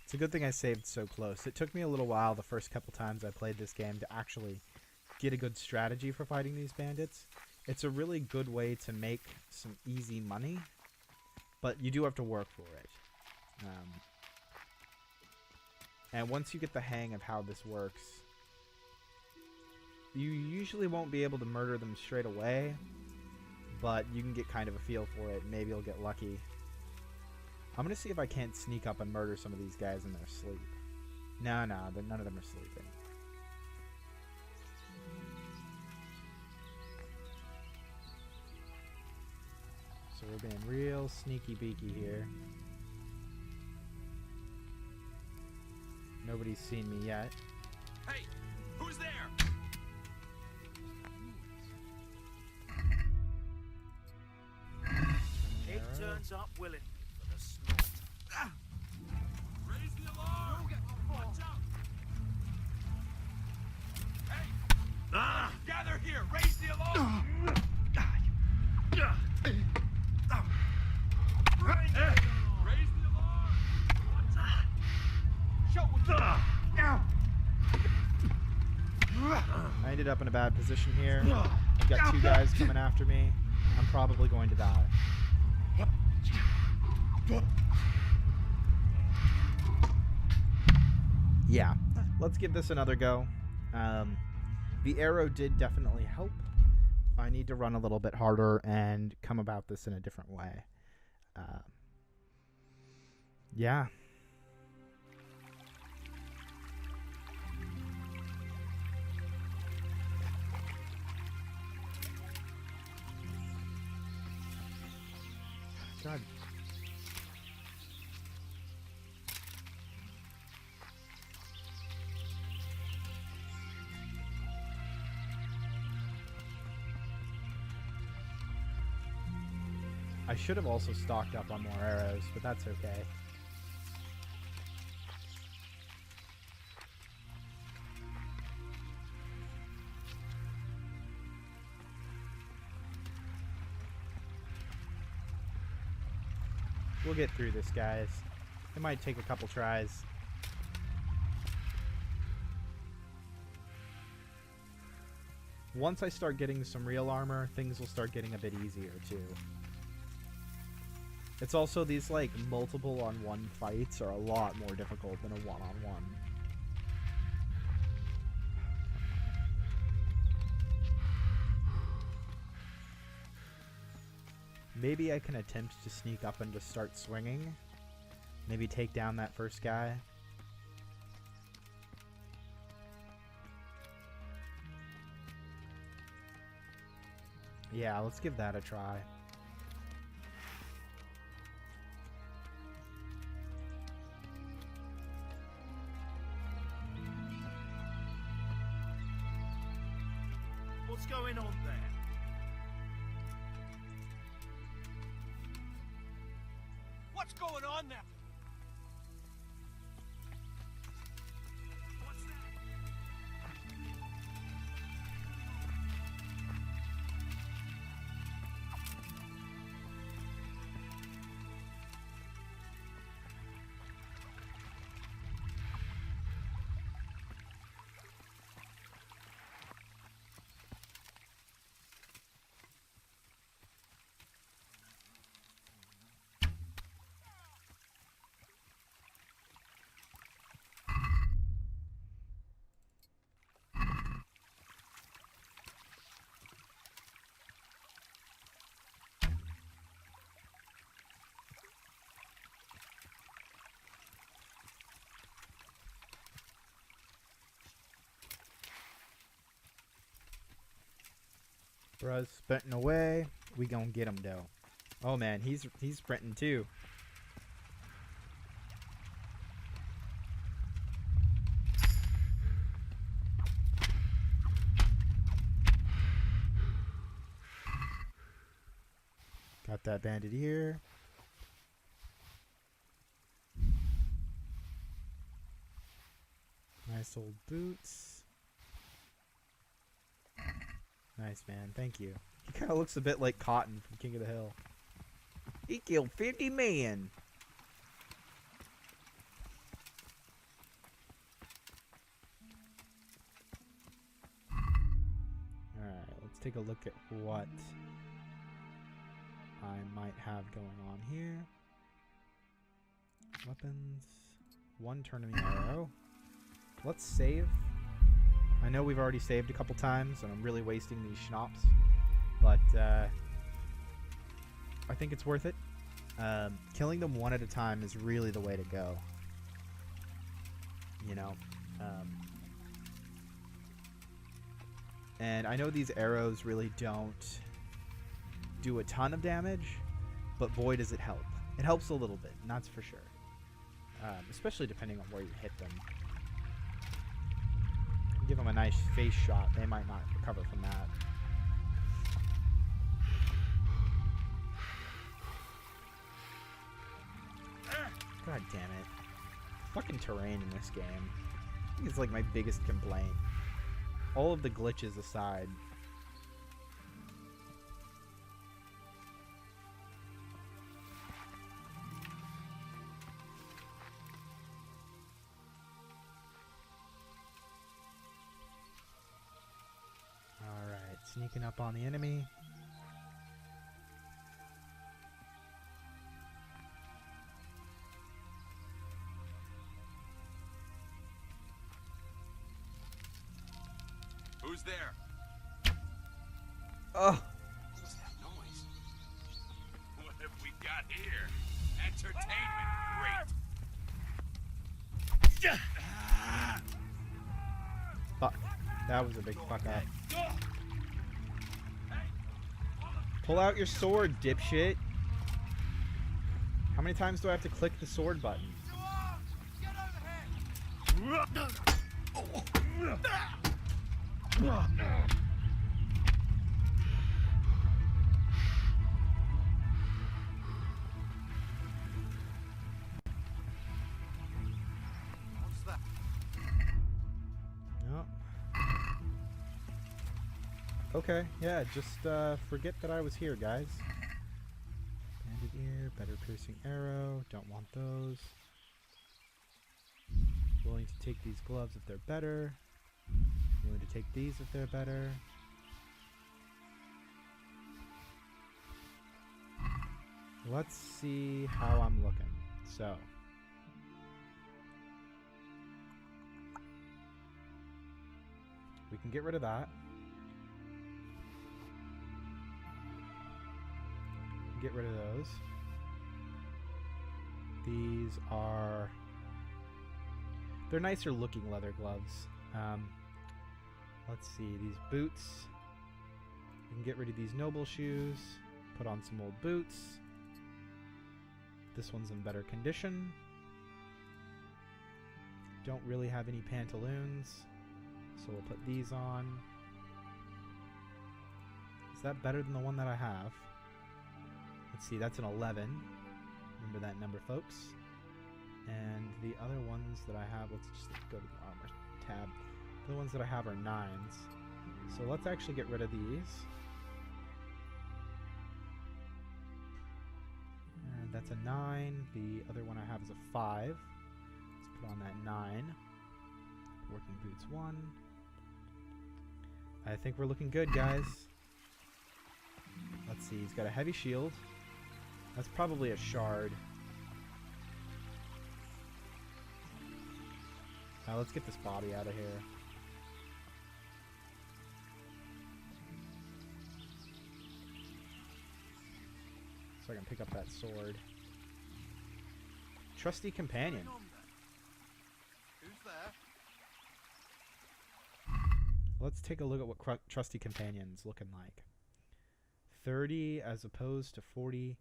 Speaker 1: It's a good thing I saved so close. It took me a little while the first couple times I played this game to actually get a good strategy for fighting these bandits. It's a really good way to make some easy money, but you do have to work for it. And once you get the hang of how this works, you usually won't be able to murder them straight away, but you can get kind of a feel for it. Maybe you'll get lucky. I'm going to see if I can't sneak up and murder some of these guys in their sleep. No, none of them are sleeping. So we're being real sneaky beaky here. Nobody's seen me yet.
Speaker 16: Hey, who's there? It turns up willing for the slaughter. Raise the alarm! Watch out! Hey! Gather here! Raise the alarm! Raise the alarm! Watch out! Show what's up!
Speaker 1: I ended up in a bad position here. I've got two guys coming after me. I'm probably going to die. Yeah, let's give this another go. The arrow did definitely help. I need to run a little bit harder and come about this in a different way. Yeah. God. I should have also stocked up on more arrows, but that's okay. We'll get through this, guys. It might take a couple tries. Once I start getting some real armor, things will start getting a bit easier, too. It's also these, like, multiple on one fights are a lot more difficult than a one-on-one. Maybe I can attempt to sneak up and just start swinging. Maybe take down that first guy. Yeah, let's give that a try.
Speaker 16: What's going on there? What's going on there? What's that?
Speaker 1: Bruh's sprinting away. We gonna get him though. Oh man, he's sprinting too. Got that bandit here. Nice old boots. Nice, man. Thank you. He kind of looks a bit like Cotton from King of the Hill. He killed 50 men. Alright, let's take a look at what I might have going on here. Weapons. One tournament arrow. Let's save. I know we've already saved a couple times, and I'm really wasting these schnapps, but I think it's worth it. Killing them one at a time is really the way to go. You know? And I know these arrows really don't do a ton of damage, but boy does it help. It helps a little bit, and that's for sure. Especially depending on where you hit them. Give them a nice face shot, they might not recover from that. God damn it. Fucking terrain in this game. I think it's like my biggest complaint. All of the glitches aside. Sneaking up on the enemy.
Speaker 18: Who's there?
Speaker 1: Oh.
Speaker 18: What was that noise? What have we got here? Entertainment. Great.
Speaker 1: Fuck. That was a big fuck up. Pull out your sword, dipshit. How many times do I have to click the sword button?
Speaker 18: What's that?
Speaker 1: No. Okay, yeah, just forget that I was here, guys. Banded ear, better piercing arrow, don't want those. Willing to take these gloves if they're better. Willing to take these if they're better. Let's see how I'm looking. So. We can get rid of that. Get rid of those. These are... They're nicer looking leather gloves. Let's see, these boots. We can get rid of these noble shoes. Put on some old boots. This one's in better condition. Don't really have any pantaloons, so we'll put these on. Is that better than the one that I have? Let's see, that's an 11. Remember that number, folks. And the other ones that I have, let's just go to the armor tab. The ones that I have are 9s. So let's actually get rid of these. And that's a 9. The other one I have is a 5. Let's put on that 9. Working boots 1. I think we're looking good, guys. Let's see, he's got a heavy shield. That's probably a shard. Now let's get this body out of here. So I can pick up that sword. Trusty companion.
Speaker 18: Who's there?
Speaker 1: Let's take a look at what Trusty Companion's looking like. 30 as opposed to 40.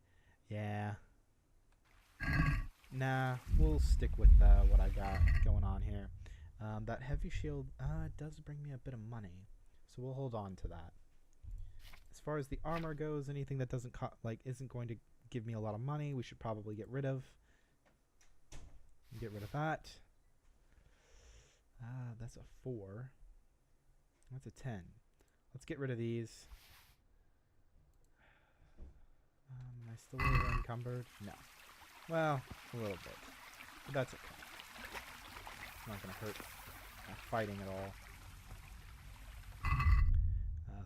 Speaker 1: Yeah. Nah, we'll stick with what I got going on here. That heavy shield does bring me a bit of money, so we'll hold on to that. As far as the armor goes, anything that doesn't isn't going to give me a lot of money, we should probably get rid of. Get rid of that. That's a 4. That's a 10. Let's get rid of these. Am I still a little encumbered? No. Well, a little bit. But that's okay. It's not going to hurt my fighting at all.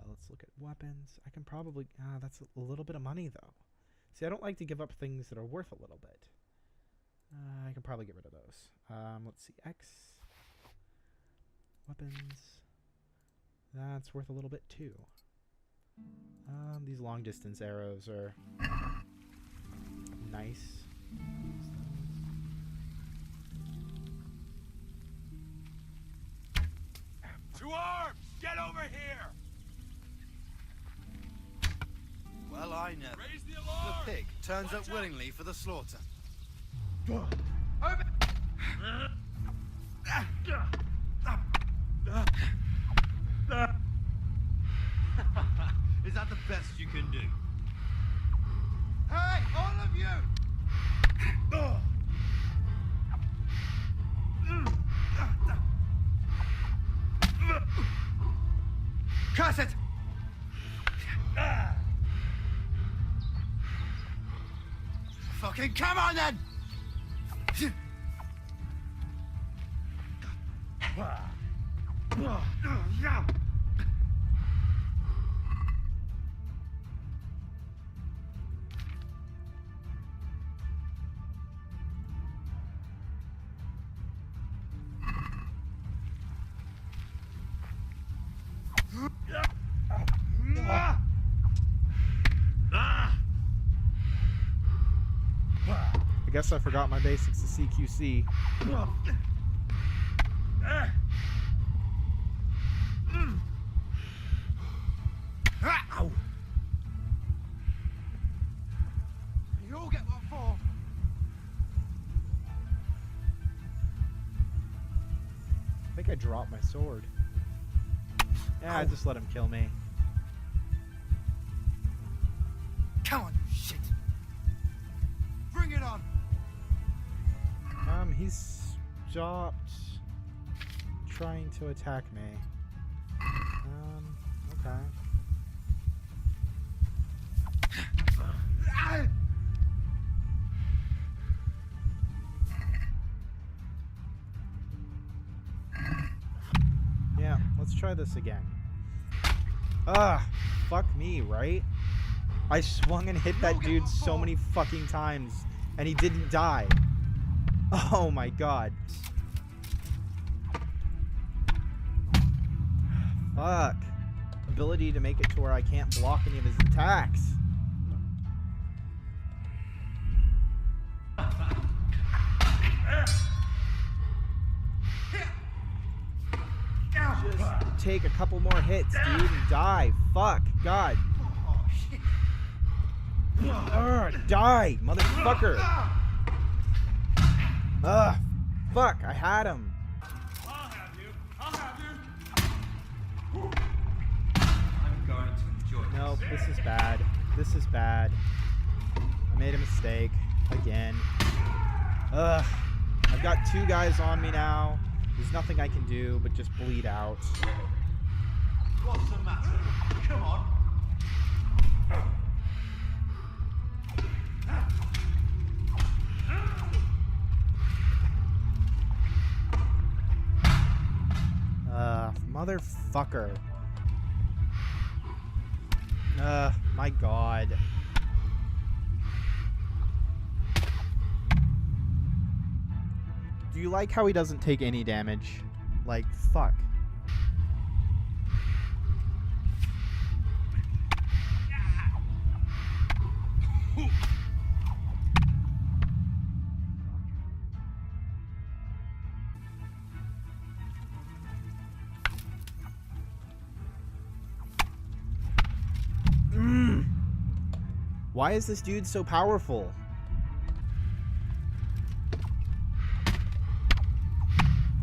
Speaker 1: Let's look at weapons. I can probably... that's a little bit of money, though. See, I don't like to give up things that are worth a little bit. I can probably get rid of those. Let's see. X. Weapons. That's worth a little bit, too. These long-distance arrows are nice.
Speaker 18: To arms! Get over here!
Speaker 19: Well, I know.
Speaker 18: Raise the alarm!
Speaker 19: The pig turns up willingly for the slaughter.
Speaker 8: Is that the best you can do?
Speaker 19: Hey, all of you!
Speaker 8: Curse it!
Speaker 19: Fucking come on then!
Speaker 1: I guess I forgot my basics of CQC.
Speaker 19: You all get what for?
Speaker 1: I think I dropped my sword. Yeah, I just let him kill me.
Speaker 19: Come on, you shit! Bring it on!
Speaker 1: He's stopped trying to attack me. Okay. Yeah, let's try this again. Fuck me, right? I swung and hit that dude so many fucking times, and he didn't die. Oh my god. Fuck. Ability to make it to where I can't block any of his attacks. Just take a couple more hits, dude, and die. Fuck. God. Die, motherfucker. Fuck, I had him.
Speaker 16: I'll have you. I'll have you.
Speaker 8: I'm going to enjoy
Speaker 1: Nope, this is bad. This is bad. I made a mistake. Again. I've got 2 guys on me now. There's nothing I can do but just bleed out.
Speaker 19: What's the matter? Come on!
Speaker 1: Motherfucker. My god. Do you like how he doesn't take any damage? Like, fuck. Why is this dude so powerful?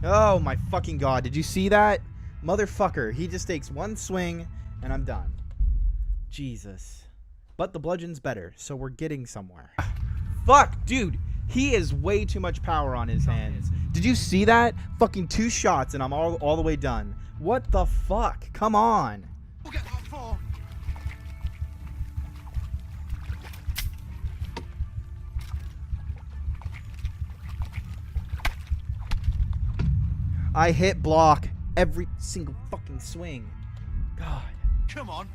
Speaker 1: Oh my fucking god. Did you see that? Motherfucker. He just takes one swing and I'm done. Jesus. But the bludgeon's better, so we're getting somewhere. Fuck, dude. He has way too much power on his hands. Did you see that? Fucking 2 shots and I'm all the way done. What the fuck? Come on.
Speaker 2: We'll get that far.
Speaker 1: I hit block every single fucking swing. God.
Speaker 2: Come on.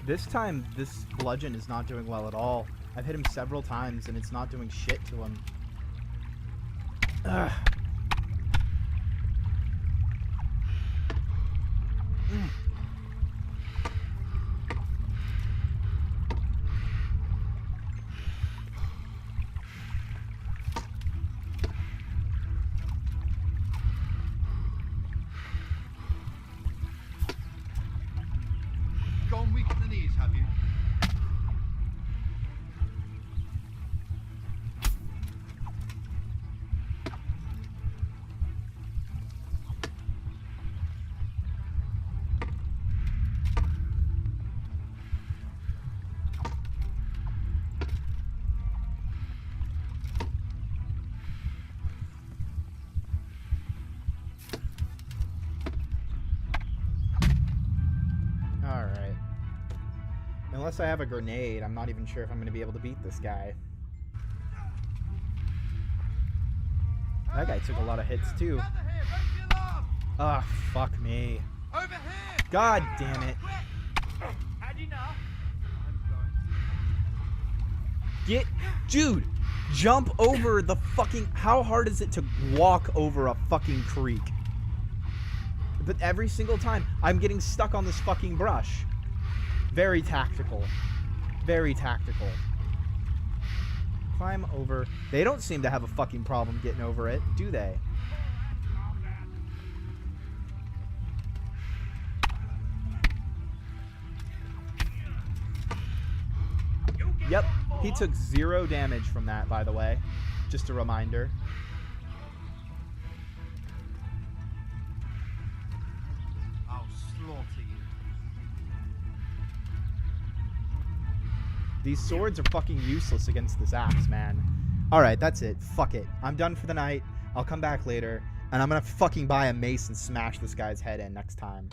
Speaker 1: This time, this bludgeon is not doing well at all. I've hit him several times, and it's not doing shit to him. Ugh.
Speaker 2: Gone weak at the knees, have you?
Speaker 1: Alright. Unless I have a grenade, I'm not even sure if I'm going to be able to beat this guy. That guy took a lot of hits, too. Ah, fuck me. God damn it. Dude, jump over the fucking... How hard is it to walk over a fucking creek? But every single time, I'm getting stuck on this fucking brush. Very tactical. Very tactical. Climb over. They don't seem to have a fucking problem getting over it, do they? Yep, he took 0 damage from that, by the way. Just a reminder.
Speaker 2: I'll slaughter you.
Speaker 1: These swords are fucking useless against this axe, man. Alright, that's it. Fuck it. I'm done for the night. I'll come back later, and I'm gonna fucking buy a mace and smash this guy's head in next time.